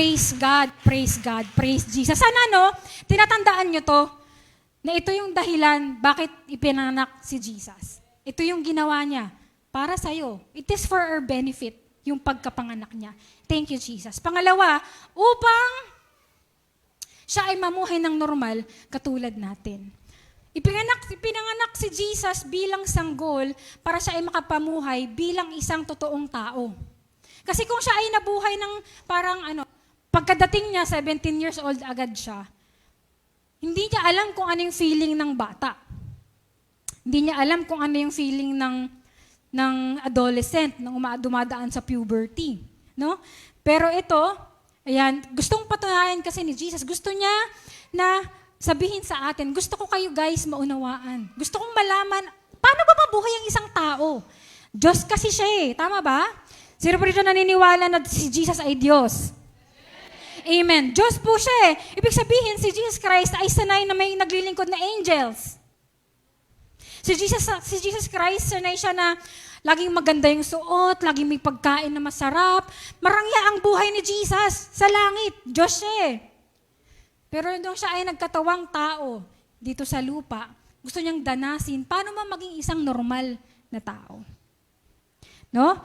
praise God, praise God, praise Jesus. Sana tinatandaan nyo to, na ito yung dahilan bakit ipinanganak si Jesus. Ito yung ginawa niya para sa'yo. It is for our benefit, yung pagkapanganak niya. Thank you, Jesus. Pangalawa, upang siya ay mamuhay ng normal katulad natin. Ipinanganak si Jesus bilang sanggol para siya ay makapamuhay bilang isang totoong tao. Kasi kung siya ay nabuhay ng parang pagkadating niya, 17 years old agad siya, hindi niya alam kung ano yung feeling ng bata. Hindi niya alam kung ano yung feeling ng adolescent, ng dumadaan sa puberty. No? Pero ito, ayan, gustong patunayan kasi ni Jesus, gusto niya na sabihin sa atin, gusto ko kayo guys maunawaan. Gusto kong malaman, paano ba mabuhay ang isang tao? Diyos kasi siya eh, tama ba? Sino po rito naniniwala na si Jesus ay Diyos? Amen. Diyos po siya eh. Ibig sabihin, si Jesus Christ ay sanay na may naglilingkod na angels. Si Jesus Christ, sanay siya na laging maganda yung suot, laging may pagkain na masarap. Marangya ang buhay ni Jesus sa langit. Diyos siya eh. Pero nung siya ay nagkatawang tao dito sa lupa, gusto niyang danasin, paano maging isang normal na tao? No?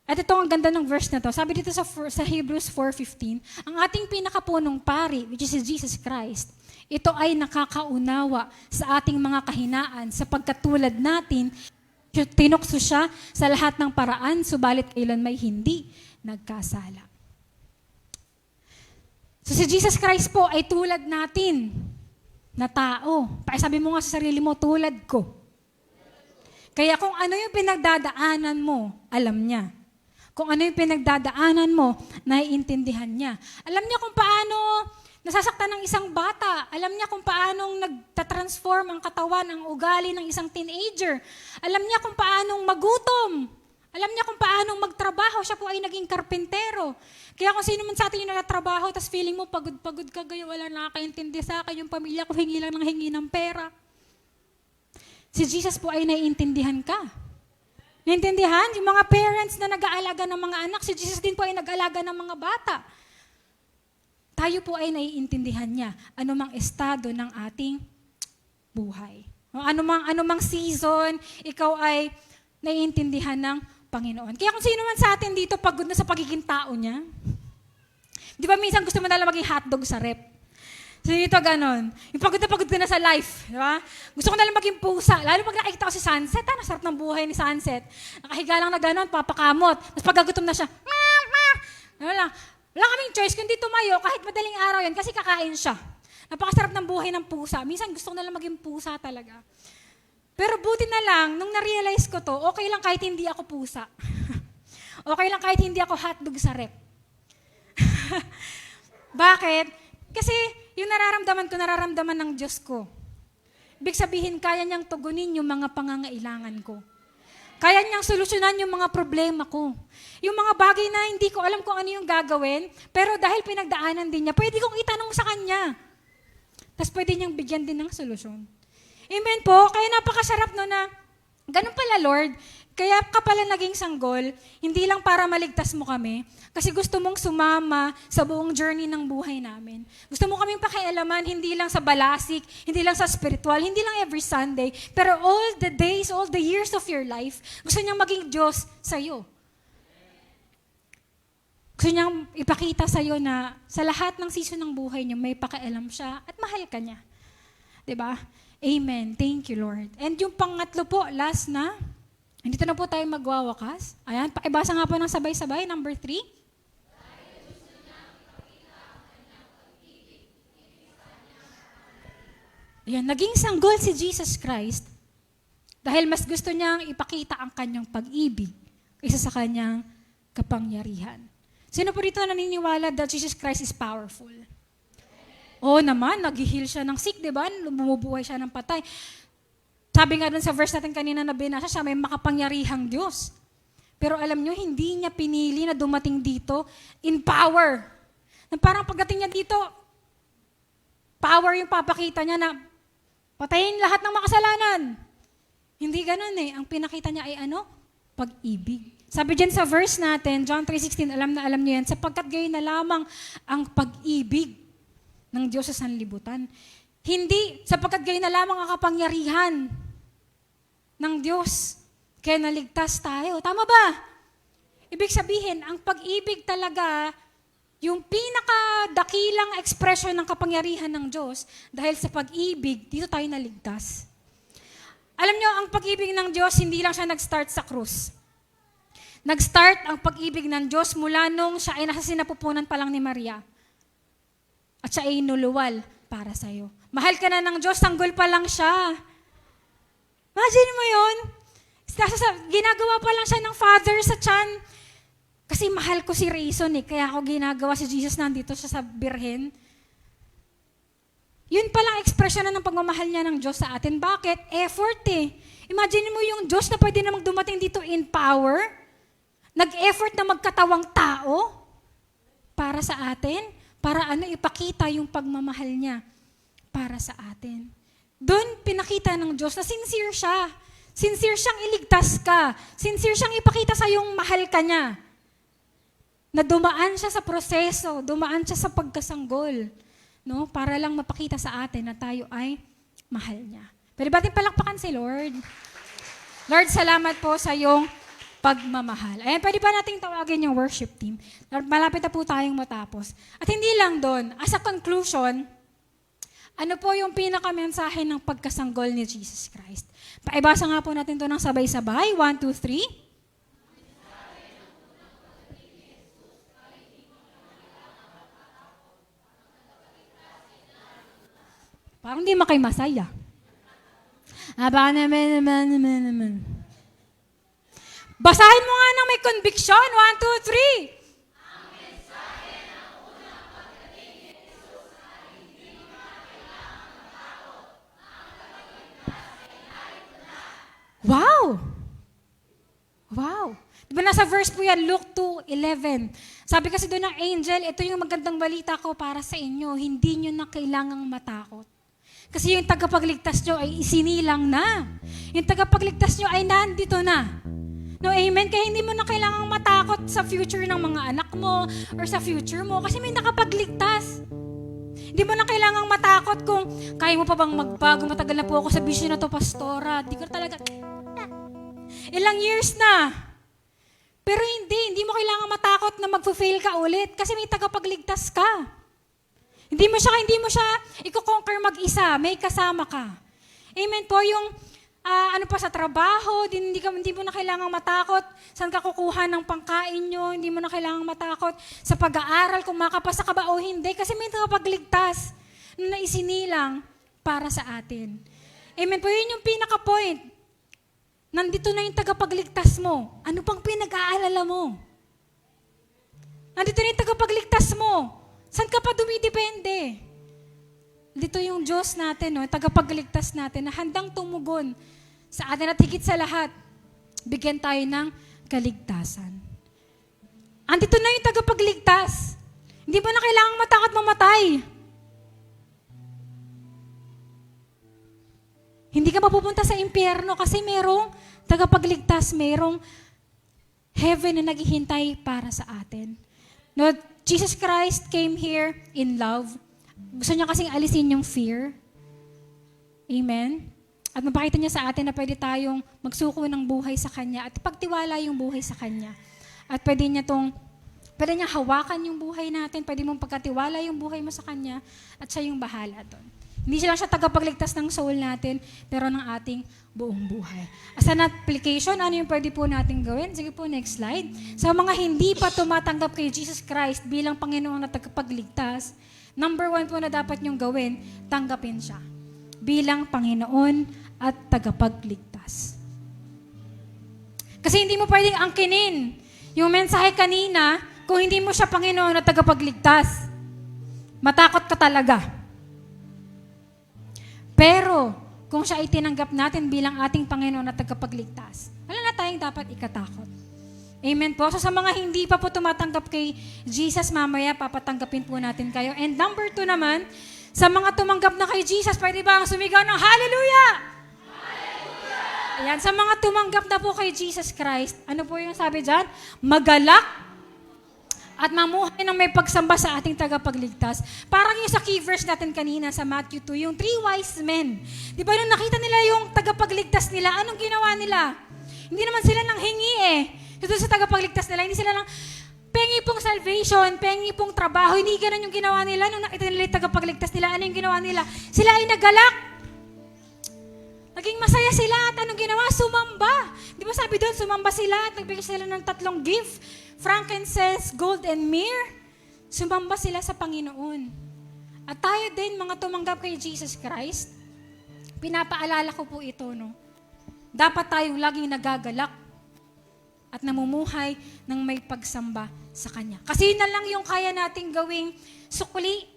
At ito ang ganda ng verse na to. Sabi dito sa Hebrews 4:15, ang ating pinakapunong pari, which is Jesus Christ, ito ay nakakaunawa sa ating mga kahinaan sapagkat tulad natin, tinukso siya sa lahat ng paraan, subalit kailan may hindi nagkasala. So si Jesus Christ po ay tulad natin na tao. Sabi mo nga sa sarili mo, tulad ko. Kaya kung ano yung pinagdadaanan mo, alam niya. Kung ano yung pinagdadaanan mo, naiintindihan niya. Alam niya kung paano nasasaktan ng isang bata. Alam niya kung paano nagtatransform ang katawan, ang ugali ng isang teenager. Alam niya kung paano magutom. Alam niya kung paano magtrabaho. Siya po ay naging karpentero. Kaya kung sino man sa atin yung nagtatrabaho, tapos feeling mo pagod-pagod ka, gaya wala nakakaintindi sa akin, yung pamilya ko hingi lang ng hingi ng pera. Si Jesus po ay naiintindihan ka. Naintindihan? Yung mga parents na nag-aalaga ng mga anak, si Jesus din po ay nag-aalaga ng mga bata. Tayo po ay naiintindihan niya anumang estado ng ating buhay. O anumang season, ikaw ay naiintindihan ng Panginoon. Kaya kung sino man sa atin dito pagod na sa pagiging tao niya, di ba minsan gusto mo na lang maging hotdog sa rep? So dito ganon. Yung pagod ka na sa life. Di ba? Gusto ko na lang maging pusa. Lalo pag nakikita ko si Sunset, nasarap ng buhay ni Sunset. Nakahiga lang na ganon, papakamot. Tapos pagkagutom na siya, wala kaming choice kundi tumayo kahit madaling araw yan kasi kakain siya. Napakasarap ng buhay ng pusa. Minsan gusto ko na lang maging pusa talaga. Pero buti na lang, nung na-realize ko to, okay lang kahit hindi ako pusa. Okay lang kahit hindi ako hotdog sa rep. Bakit? Kasi yung nararamdaman ng Diyos ko. Ibig sabihin, kaya niyang tugunin yung mga pangangailangan ko. Kaya niyang solusyonan yung mga problema ko. Yung mga bagay na hindi ko alam kung ano yung gagawin, pero dahil pinagdaanan din niya, pwede kong itanong sa Kanya. Tapos pwede niyang bigyan din ng solusyon. Amen po. Kaya napakasarap no na, ganun pala Lord, kaya ka pala naging sanggol, hindi lang para maligtas mo kami, kasi gusto mong sumama sa buong journey ng buhay namin. Gusto mo kaming pakialaman, hindi lang sa balasik, hindi lang sa spiritual, hindi lang every Sunday, pero all the days, all the years of your life, gusto niyang maging Diyos sa'yo. Gusto niyang ipakita sa'yo na sa lahat ng season ng buhay niyo, may pakialam siya at mahal ka niya. Diba? Amen. Thank you, Lord. And yung pangatlo po, last na, dito na po tayo magwawakas. Ayan, pakibasa nga po ng sabay-sabay, number 3. Ayan, naging sanggol si Jesus Christ dahil mas gusto niyang ipakita ang kanyang pag-ibig kaysa sa kanyang kapangyarihan. Sino po dito naniniwala that Jesus Christ is powerful? Oo naman, nag-heal siya ng sick, di ba? Bumubuhay siya ng patay. Sabi nga dun sa verse natin kanina na binasa, siya may makapangyarihang Diyos. Pero alam nyo, hindi niya pinili na dumating dito in power. Na parang pagdating niya dito, power yung papakita niya na patayin lahat ng makasalanan. Hindi ganun eh. Ang pinakita niya ay ano? Pag-ibig. Sabi dyan sa verse natin, John 3:16, alam na alam niyo yan, sapagkat gayon na lamang ang pag-ibig ng Diyos sa sanlibutan. Hindi, sapagkat gayon na lamang ang kapangyarihan ng Diyos, kaya naligtas tayo. Tama ba? Ibig sabihin, ang pag-ibig talaga, yung pinakadakilang ekspresyon ng kapangyarihan ng Diyos, dahil sa pag-ibig, dito tayo naligtas. Alam niyo, ang pag-ibig ng Diyos, hindi lang siya nag-start sa krus. Nag-start ang pag-ibig ng Diyos mula nung siya ay nasa sinapupunan pa lang ni Maria. At siya ay inuluwal para sa'yo. Mahal ka na ng Diyos, sanggol pa lang siya. Imagine mo yun? Ginagawa pa lang siya ng Father sa tiyan. Kasi mahal ko si Rayson kaya ako ginagawa si Jesus, nandito siya sa Birhen. Yun palang ekspresyon na ng pagmamahal niya ng Diyos sa atin. Bakit? Effort Imagine mo yung Diyos na pwede namang dumating dito in power. Nag-effort na magkatawang tao para sa atin. Para ipakita yung pagmamahal niya para sa atin. Doon pinakita ng Diyos na sincere siya. Sincere siyang iligtas ka. Sincere siyang ipakita sa yung mahal ka niya. Na dumaan siya sa proseso, dumaan siya sa pagkasanggol. No? Para lang mapakita sa atin na tayo ay mahal niya. Pwede ba natin palakpakan si Lord? Lord, salamat po sa iyong pagmamahal. Ayan, pwede ba nating tawagin yung worship team? Lord, malapit na po tayong matapos. At hindi lang doon, as a conclusion, ano po yung pinakamensahe ng pagkasanggol ni Jesus Christ? Paibasa nga po natin to ng sabay-sabay. 1, 2, 3. Parang di makay masaya. Baka naman. Basahin mo nga ng may conviction. 1, 2, 3. Ang mensahe ng unang pagdating ni Jesus ay hindi kailangan matakot. Ang tagapagligtas ay narito na. Wow! Wow! Diba nasa verse po yan, Luke 2:11. Sabi kasi doon ng angel, ito yung magandang balita ko para sa inyo. Hindi nyo na kailangang matakot. Kasi yung tagapagligtas nyo ay isinilang na. Yung tagapagligtas nyo ay nandito na. No, amen? Kaya hindi mo na kailangang matakot sa future ng mga anak mo or sa future mo kasi may nakapagligtas. Hindi mo na kailangang matakot kung kaya mo pa bang magbago, matagal na po ako sa bisyo na to, pastora. Di ko talaga, ilang years na. Pero hindi mo kailangang matakot na mag-fail ka ulit kasi may tagapagligtas ka. Hindi mo siya i-conquer mag-isa, may kasama ka. Amen po, yung sa trabaho, hindi mo na kailangang matakot saan ka kukuha ng pangkain nyo, hindi mo na kailangang matakot sa pag-aaral kung makapasa ka ba o hindi, kasi may tagapagligtas na isinilang para sa atin. Amen po, yun yung pinaka-point. Nandito na yung tagapagligtas mo. Ano pang pinag-aalala mo? Nandito na yung tagapagligtas mo. Saan ka pa dumidepende? Dito yung Diyos natin, tagapagligtas natin na handang tumugon sa atin at higit sa lahat, bigyan tayo ng kaligtasan. Andito na yung tagapagligtas. Hindi mo na kailangang matakot mamatay. Hindi ka mapupunta sa impyerno kasi merong tagapagligtas, merong heaven na naghihintay para sa atin. No, Jesus Christ came here in love. Gusto niya kasing alisin yung fear. Amen? At mapakita niya sa atin na pwede tayong magsuko ng buhay sa Kanya at pagtiwala yung buhay sa Kanya. At pwede niya hawakan yung buhay natin, pwede mong pagkatiwala yung buhay mo sa Kanya at siya yung bahala doon. Hindi lang siya tagapagligtas ng soul natin, pero ng ating buong buhay. As an application, ano yung pwede po natin gawin? Sige po, next slide. Sa mga hindi pa tumatanggap kay Jesus Christ bilang Panginoon na tagapagligtas, number 1 po na dapat niyong gawin, tanggapin siya bilang Panginoon at tagapagligtas. Kasi hindi mo pwedeng angkinin yung mensahe kanina kung hindi mo siya Panginoon at tagapagligtas. Matakot ka talaga. Pero, kung siya itinanggap natin bilang ating Panginoon at tagapagligtas, wala na tayong dapat ikatakot. Amen po. So sa mga hindi pa po tumatanggap kay Jesus, mamaya papatanggapin po natin kayo. And number 2 naman, sa mga tumanggap na kay Jesus, pwede ba ang sumigaw ng Hallelujah? Hallelujah! Ayan, sa mga tumanggap na po kay Jesus Christ, ano po yung sabi dyan? Magalak at mamuhay ng may pagsamba sa ating tagapagligtas. Parang yung sa key verse natin kanina sa Matthew 2, yung 3 wise men. Di ba nung nakita nila yung tagapagligtas nila, anong ginawa nila? Hindi naman sila nang hingi eh. Doon sa tagapagligtas nila, hindi sila nang pengi pong salvation, pengi pong trabaho. Hindi ganun yung ginawa nila. Nung nakita nila yung tagapagligtas nila, ano yung ginawa nila? Sila ay nagalak. Naging masaya sila at anong ginawa? Sumamba. Di ba sabi doon, sumamba sila at nagbigay sila ng 3 gift. Frankincense, gold, and myrrh. Sumamba sila sa Panginoon. At tayo din, mga tumanggap kay Jesus Christ, pinapaalala ko po ito, no? Dapat tayong laging nagagalak at namumuhay ng may pagsamba sa Kanya. Kasi yun na lang yung kaya nating gawing sukli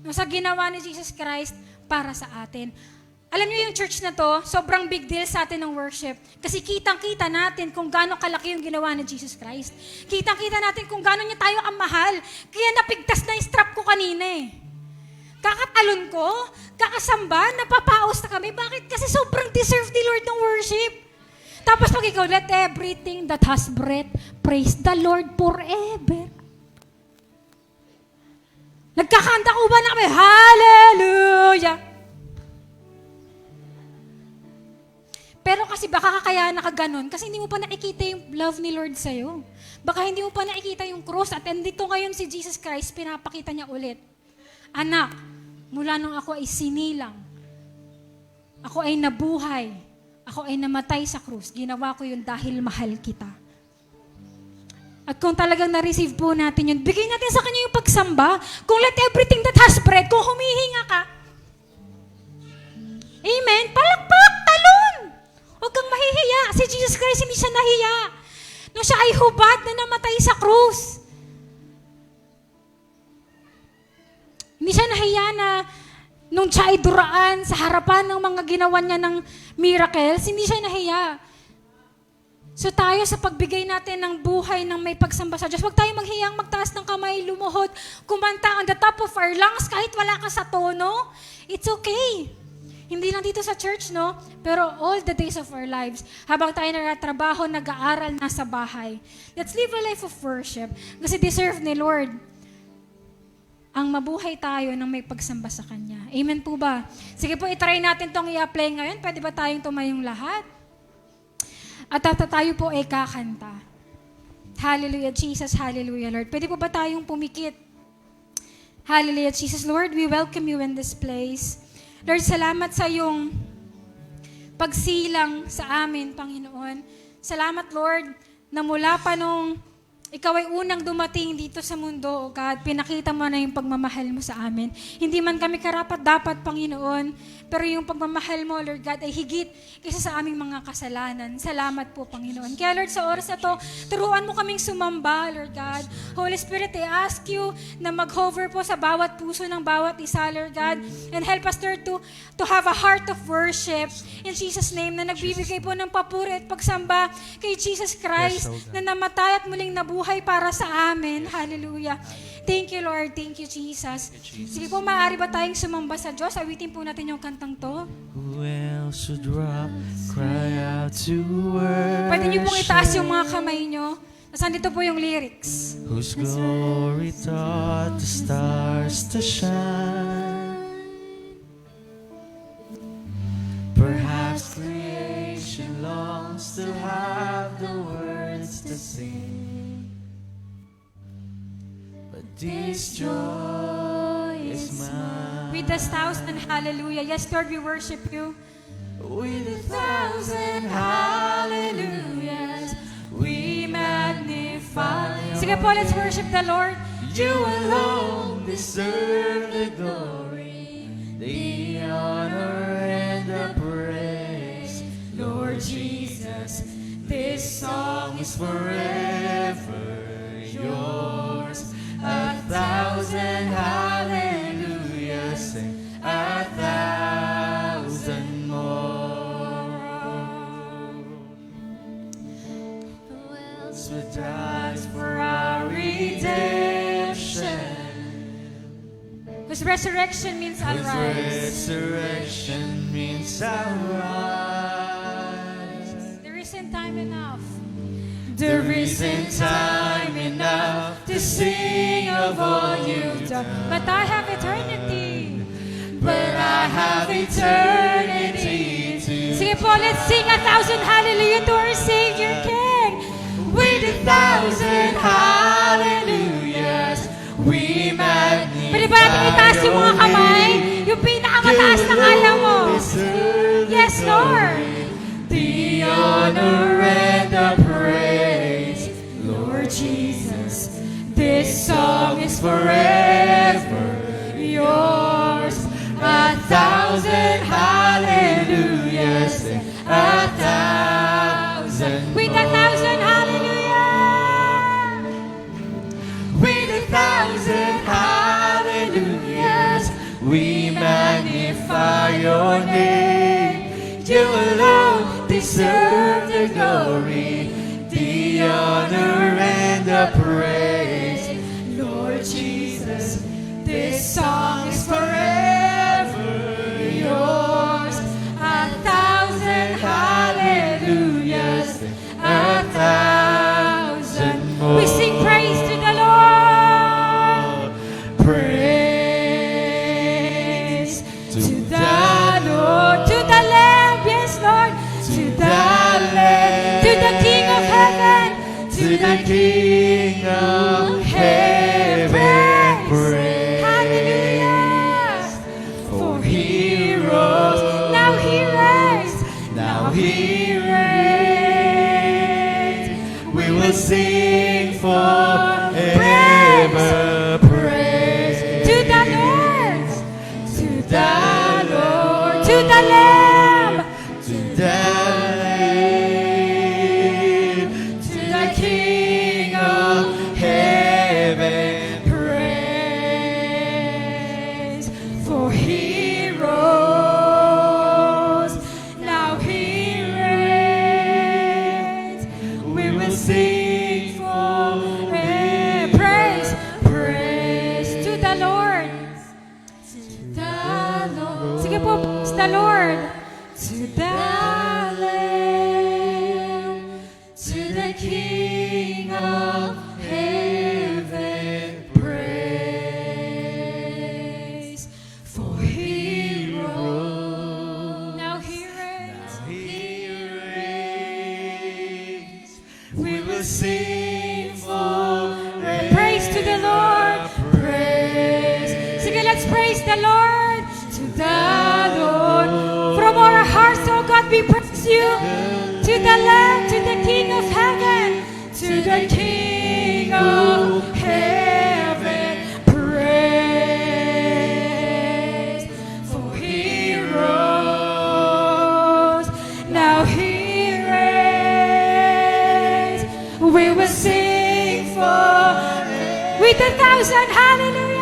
no, sa ginawa ni Jesus Christ para sa atin. Alam niyo yung church na to, sobrang big deal sa atin ng worship. Kasi kitang-kita natin kung gaano kalaki yung ginawa ni Jesus Christ. Kitang-kita natin kung gaano niya tayo ang mahal. Kaya napigtas na yung strap ko kanina eh. Kakatalon ko, kakasamba, napapaos na kami. Bakit? Kasi sobrang deserve ni Lord ng worship. Tapos pag ikaw, let everything that has breath, praise the Lord forever. Nagkakanta ko ba na kami? Hallelujah! Pero kasi baka kaya nakaganon kasi hindi mo pa nakikita yung love ni Lord sa'yo. Baka hindi mo pa nakikita yung cross at andito ngayon si Jesus Christ, pinapakita niya ulit. Anak, mula nung ako ay sinilang, ako ay nabuhay, ako ay namatay sa krus, ginawa ko yun dahil mahal kita. At kung talagang na-receive po natin yun, bigay natin sa Kanya yung pagsamba. Kung let everything that has breath, kung humihinga ka, amen, palakpak, talon! Huwag kang mahihiya. Si Jesus Christ, hindi siya nahiya. Nung siya ay hubad na namatay sa krus. Hindi siya nahiya na nung siya ay duraan sa harapan ng mga ginawa niya ng miracles, hindi siya nahiya. So tayo sa pagbigay natin ng buhay ng may pagsamba sa Diyos, huwag tayo maghiyang magtaas ng kamay, lumuhod, kumanta on the top of our lungs kahit wala ka sa tono. It's okay. Hindi lang dito sa church, no? Pero all the days of our lives, habang tayo nagtatrabaho, nag-aaral, nasa bahay. Let's live a life of worship. Kasi deserve ni Lord ang mabuhay tayo ng may pagsamba sa Kanya. Amen po ba? Sige po, itry natin itong i-apply ngayon. Pwede ba tayong tumayong lahat? At tayo po ay kakanta. Hallelujah, Jesus. Hallelujah, Lord. Pwede po ba tayong pumikit? Hallelujah, Jesus. Lord, we welcome you in this place. Lord, salamat sa iyong pagsilang sa amin, Panginoon. Salamat, Lord, na mula pa nung ikaw ay unang dumating dito sa mundo, O God, pinakita mo na yung pagmamahal mo sa amin. Hindi man kami karapat-dapat, Panginoon, pero yung pagmamahal mo, Lord God, ay higit kaysa sa aming mga kasalanan. Salamat po, Panginoon. Kaya, Lord, sa oras na to, turuan mo kaming sumamba, Lord God. Holy Spirit, I ask you na mag-hover po sa bawat puso ng bawat isa, Lord God, and help us, Lord, to have a heart of worship in Jesus' name, na nagbibigay po ng papuri at pagsamba kay Jesus Christ, na namatay at muling nabuhay para sa amin. Hallelujah. Thank you, Lord. Thank you, Jesus. Sige po, maaari ba tayong sumamba sa Diyos? Awitin po natin yung kantang to. Who else should drop, cry out to worship? Pwede niyo pong itaas yung mga kamay niyo. Nasaan dito po yung lyrics? Whose glory taught the stars to shine. Perhaps creation longs to have the words to sing. But this joy is mine. With the 1,000 hallelujah. Yes, Lord, we worship you. With 1,000 hallelujahs, we magnify. Sige po, let's worship the Lord. You alone deserve the glory, the honor, and the praise. Lord Jesus, this song is forever yours. 1,000 hallelujahs and 1,000 more. Who else would die for our redemption? Whose resurrection means I'll Whose rise. resurrection means I'll rise. time enough. There isn't time enough to sing of all you've done. But I have eternity. But I have eternity to Sige po, let's sing 1,000 hallelujah to our Savior King. with 1,000 hallelujahs. We magnify Pwede ba natin itaas yung mga kamay? Yung pinakamataas na kaya mo. Yes, Lord. The honor and the praise, Lord Jesus. This song is forever yours. 1,000 hallelujahs, 1,000 With 1,000 hallelujah. With 1,000 hallelujahs, we magnify your name. You alone deserve the glory, the honor and the praise. Lord Jesus, this song is forever yours. 1,000 hallelujahs, 1,000 more. We sing praise to the Lord. Praise to the Lord, To the Lamb, yes, Lord. to the Lamb, To the King of heaven. to the King of heaven. Praise. Hallelujah. For He rose, Now He reigns. now He reigns. We will sing forever. Praise To the Lord. to the Lord, To the Lamb. to the Lamb, to the King of heaven. Praise, for He rose, now He reigns. We will sing forever. Praise. Praise To the Lord. to the Lord. Sige po, praise the Lord. To the Lamb, to the King of heaven, praise. For He rose, Now He reigns. He reigns. We will sing forever. Praise to the Lord. Praise Sige, let's praise the Lord. to the Lord. From our hearts, oh God, we praise you. To the Lamb, to the King of heaven. To the King of heaven, praise. For He rose, now He reigns. We will sing forever. With 1,000 hallelujah.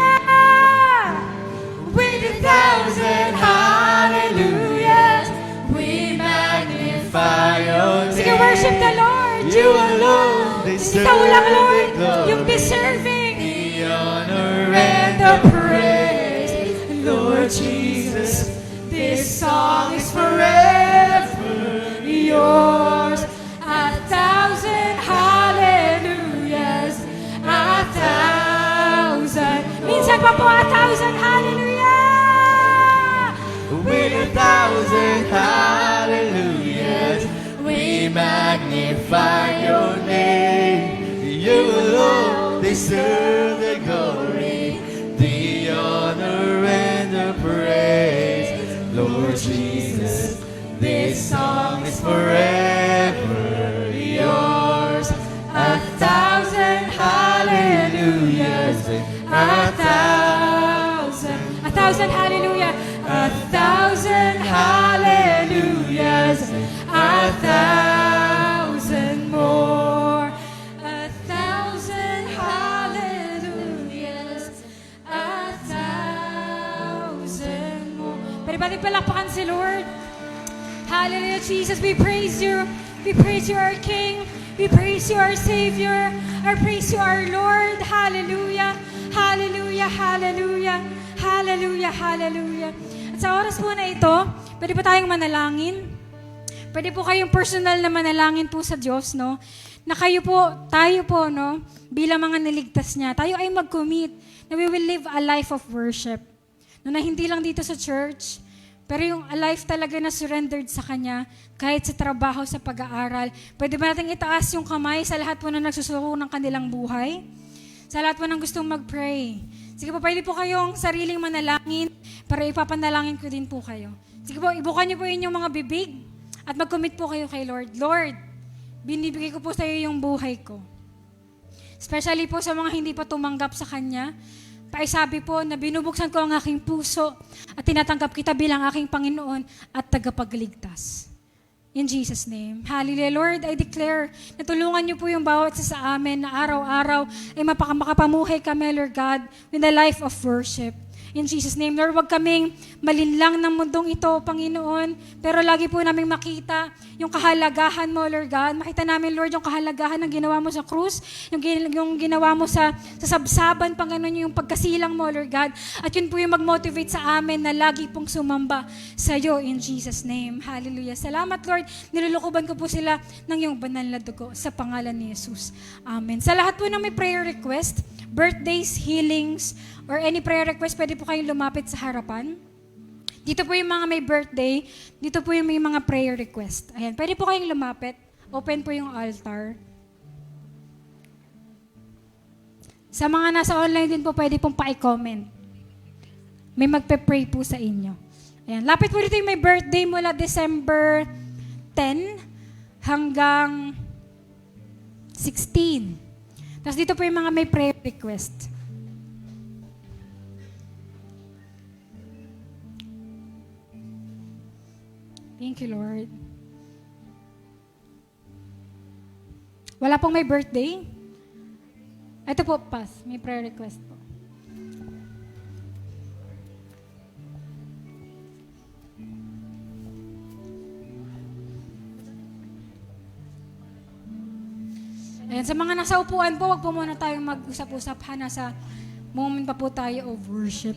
With 1,000 hallelujahs, we magnify your name. Sige, worship the Lord. You alone deserve Ikaw lang, Lord, the yung glory, deserving. the honor and the praise. Lord Jesus, this song is forever yours. 1,000 hallelujahs, 1,000. Minsan pa po 1,000 hallelujah. With 1,000 hallelujahs, we magnify your name. You alone deserve the glory, the honor and the praise. Lord Jesus, this song is forever yours. 1,000 hallelujahs, 1,000. 1,000 hallelujah. 1,000 hallelujahs, 1,000 more. 1,000 hallelujahs, 1,000 more. Pwede ba natin palakpakan si Lord? Hallelujah, Jesus. We praise you. We praise you, our King. We praise you, our Savior. I praise you, our Lord. Hallelujah. Hallelujah. Hallelujah. Hallelujah. Hallelujah. At sa oras po na ito, pwede ba tayong manalangin? pwede po kayong personal na manalangin po sa Diyos, no? Na kayo po, tayo po, no? Bilang mga niligtas niya, tayo ay mag-commit na we will live a life of worship. No, na hindi lang dito sa church, pero yung a life talaga na surrendered sa Kanya, kahit sa trabaho, sa pag-aaral. Pwede ba natin itaas yung kamay sa lahat po na nagsusuko ng kanilang buhay? Sa lahat po ng gustong mag-pray. Sige po, pwede po kayong sariling manalangin para ipapanalangin ko din po kayo. Sige po, ibukan niyo po inyong mga bibig at mag-commit po kayo kay Lord. Lord, binibigay ko po sa iyo yung buhay ko. Especially po sa mga hindi pa tumanggap sa Kanya. Paisabi po na binubuksan ko ang aking puso at tinatanggap kita bilang aking Panginoon at tagapagligtas. In Jesus' name. Hallelujah. Lord, I declare na tulungan niyo po yung bawat isa sa amin na araw-araw ay makapamuhay kami, Lord God, with a life of worship. In Jesus' name, Lord, wag kaming malinlang ng mundong ito, Panginoon, pero lagi po namin makita yung kahalagahan mo, Lord God. Makita namin, Lord, yung kahalagahan ng ginawa mo sa krus, yung ginawa mo sa sabsaban, Panginoon, yung pagkasilang mo, Lord God. At yun po yung mag-motivate sa amin na lagi pong sumamba sa iyo in Jesus' name. Hallelujah. Salamat, Lord. Nilulukuban ko po sila ng iyong banal na dugo sa pangalan ni Jesus. Amen. Sa lahat po ng may prayer request, birthdays, healings, or any prayer request, pwede po kayong lumapit sa harapan. Dito po yung mga may birthday, dito po yung may mga prayer request. Ayan, pwede po kayong lumapit. Open po yung altar. Sa mga nasa online din po, pwede pong pa-comment. May magpe-pray po sa inyo. Ayan, lapit po dito yung may birthday mula December 10 hanggang 16. Tapos dito po yung mga may prayer request. Thank you, Lord. Wala pong may birthday? Ito po, pass. May prayer request po. Ayan, sa mga nasa upuan po, wag po muna tayong mag-usap-usap. Nasa moment pa po tayo of worship.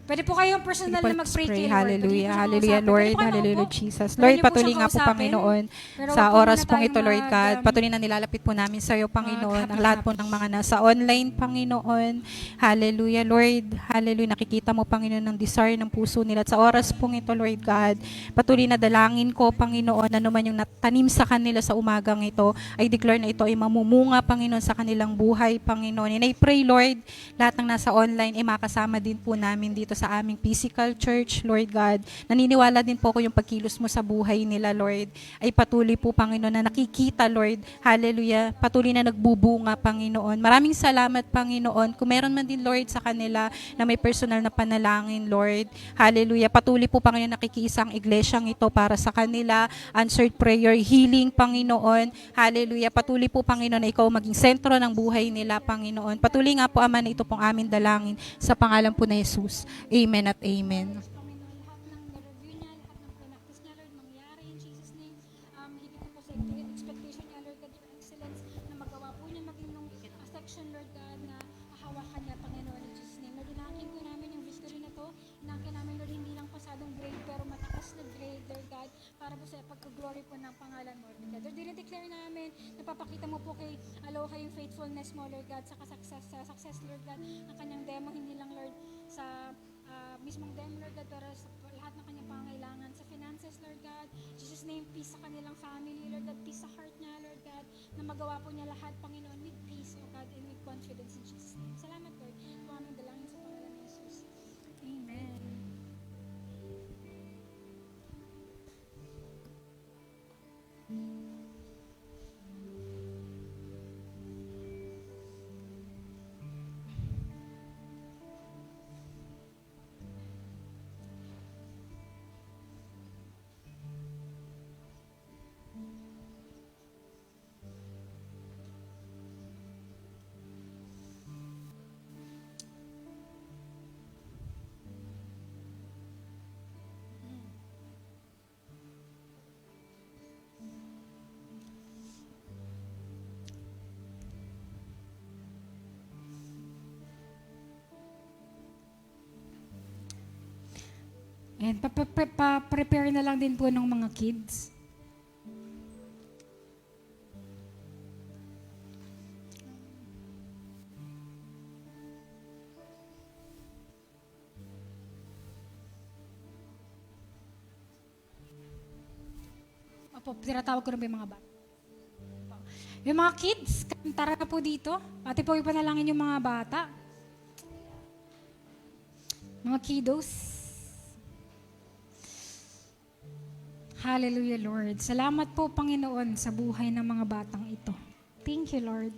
Pwede po kayong personal na mag-pray kay Lord. Hallelujah, Pwede hallelujah, po Lord, kayo hallelujah, maupo. Jesus. Pwede Lord, niyo po patuloy siyang nga po, kausapin. Panginoon, Pero sa wag po oras muna pong ito, tayong Lord God, patuloy na nilalapit po namin sa iyo, Panginoon, ang lahat po ng mga nasa online, Panginoon. Hallelujah, Lord, hallelujah, nakikita mo, Panginoon, ng desire ng puso nila. At sa oras pong ito, Lord God, patuloy na dalangin ko, Panginoon, ano man yung natanim sa kanila sa umagang ito, I declare na ito ay mamumunga, Panginoon, sa kanilang buhay, Panginoon. And I pray, Lord, lahat ng nasa online ay makasama din po namin dito sa aming physical church, Lord God. Naniniwala din po ko yung pagkilos mo sa buhay nila, Lord, ay patuloy po, Panginoon, na nakikita, Lord. Hallelujah. Patuloy na nagbubunga, Panginoon. Maraming salamat, Panginoon. Kung meron man din, Lord, sa kanila na may personal na panalangin, Lord. Hallelujah. Patuloy po, Panginoon, nakikiisang iglesyang ito para sa kanila. Answered prayer, healing, Panginoon. Hallelujah. Patuloy po, Panginoon, na ikaw maging sentro ng buhay nila, Panginoon. Patuloy nga po, Ama, na ito pong amin dalangin sa pangalan po na Jesus. Amen at amen. Panginoon, lahat ng na-review niya, lahat ng pinaktis niya, Lord, mangyari in Jesus' name. Higit na po sa expectation niya, Lord God, your excellence, na magawa po niya maging nung section, Lord God, na hahawakan niya, Panginoon, in Jesus' name. Lord, inakin po namin yung victory na to. Inakin namin, Lord, hindi lang pasadong grade, pero mataas na grade, Lord God, para po sa pagka-glory po ng pangalan mo, Lord God. Lord, dinideclare namin, napapakita mo po kay Aloha yung faithfulness mo, Lord God, sa success, Lord God, ng kanyang demo, hindi lang, Lord, sa mismong demo, Lord God, pero sa lahat ng kanyang pangailangan, sa finances, Lord God, Jesus' name, peace sa kanilang family, Lord God, peace sa heart niya, Lord God, na magawa po niya lahat, Panginoon, with peace, Lord God, and with confidence in Jesus' name. Salamat, Lord. Ito aming dalangin sa pangalan ni Jesus. Amen. And pa-prepare na lang din po ng mga kids. Opo, tinatawag ko na ba yung mga bata? Yung mga kids, tara na po dito. Ate po, ipanalangin yung mga bata. Mga kiddos. Hallelujah, Lord. Salamat po, Panginoon, sa buhay ng mga batang ito. Thank you, Lord.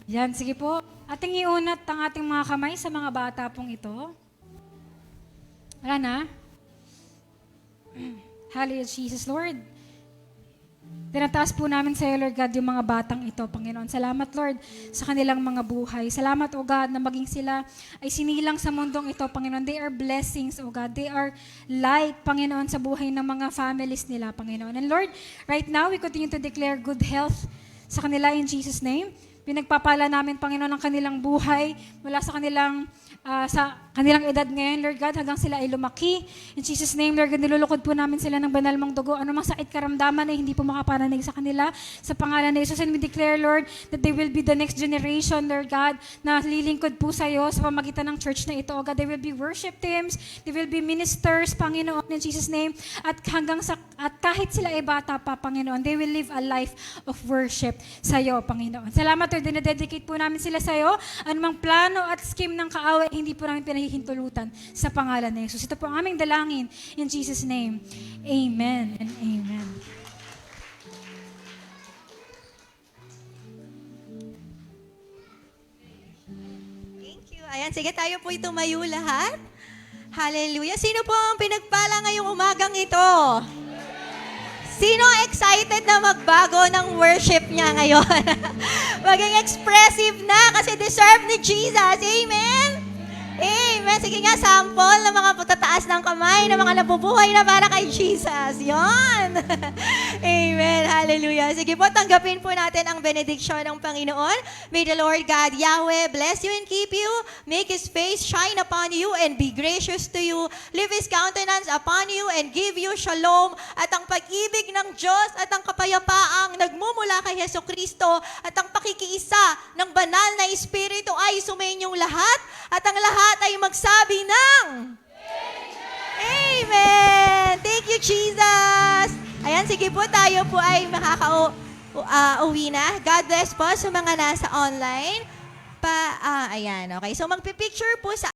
Yan, sige po. Ating iunat ang ating mga kamay sa mga bata pong ito. Wala na? Hallelujah, Jesus, Lord. Tinataas po namin sa iyo, Lord God, yung mga batang ito, Panginoon. Salamat, Lord, sa kanilang mga buhay. Salamat, O God, na maging sila ay sinilang sa mundong ito, Panginoon. They are blessings, O God. They are light, Panginoon, sa buhay ng mga families nila, Panginoon. And Lord, right now, we continue to declare good health sa kanila in Jesus' name. Pinagpapala namin, Panginoon, ang kanilang buhay mula sa kanilang edad ngayon, Lord God, hanggang sila ay lumaki. In Jesus' name, Lord God, nilulukod po namin sila ng banal mong dugo. Ano mang sakit karamdaman ay hindi po makaparanig sa kanila. Sa pangalan ni Jesus, and we declare, Lord, that they will be the next generation, Lord God, na lilingkod po sa iyo sa pamagitan ng church na ito. O God, they will be worship teams, they will be ministers, Panginoon, in Jesus' name. At kahit sila ay bata pa, Panginoon, they will live a life of worship sa iyo, Panginoon. Salamat, Lord, dinededicate po namin sila sa iyo. Anumang plano at scheme ng kaaway, hindi po namin pinahihintulutan sa pangalan ni Jesus. Ito po ang aming dalangin in Jesus' name. Amen and amen. Thank you. Ayan, sige tayo po tumayo lahat. Hallelujah. Sino po ang pinagpala ngayong umagang ito? Sino excited na magbago ng worship niya ngayon? Maging expressive na kasi deserve ni Jesus. Amen? Amen. Sige nga, sample ng mga patataas ng kamay ng mga nabubuhay na para kay Jesus. Yon. Amen. Hallelujah. Sige po, tanggapin po natin ang benediction ng Panginoon. May the Lord God, Yahweh, bless you and keep you. Make His face shine upon you and be gracious to you. Lift His countenance upon you and give you shalom. At ang pag-ibig ng Diyos at ang kapayapaang nagmumula kay Heso Kristo at ang pakikiisa ng banal na Espiritu ay sumainyong lahat. At ang lahat ay magsabi ng Amen! Thank you, Jesus! Ayan, sige po, tayo po ay makaka-uwi na. God bless po sa mga nasa online. Ayan, okay. So, magpipicture po sa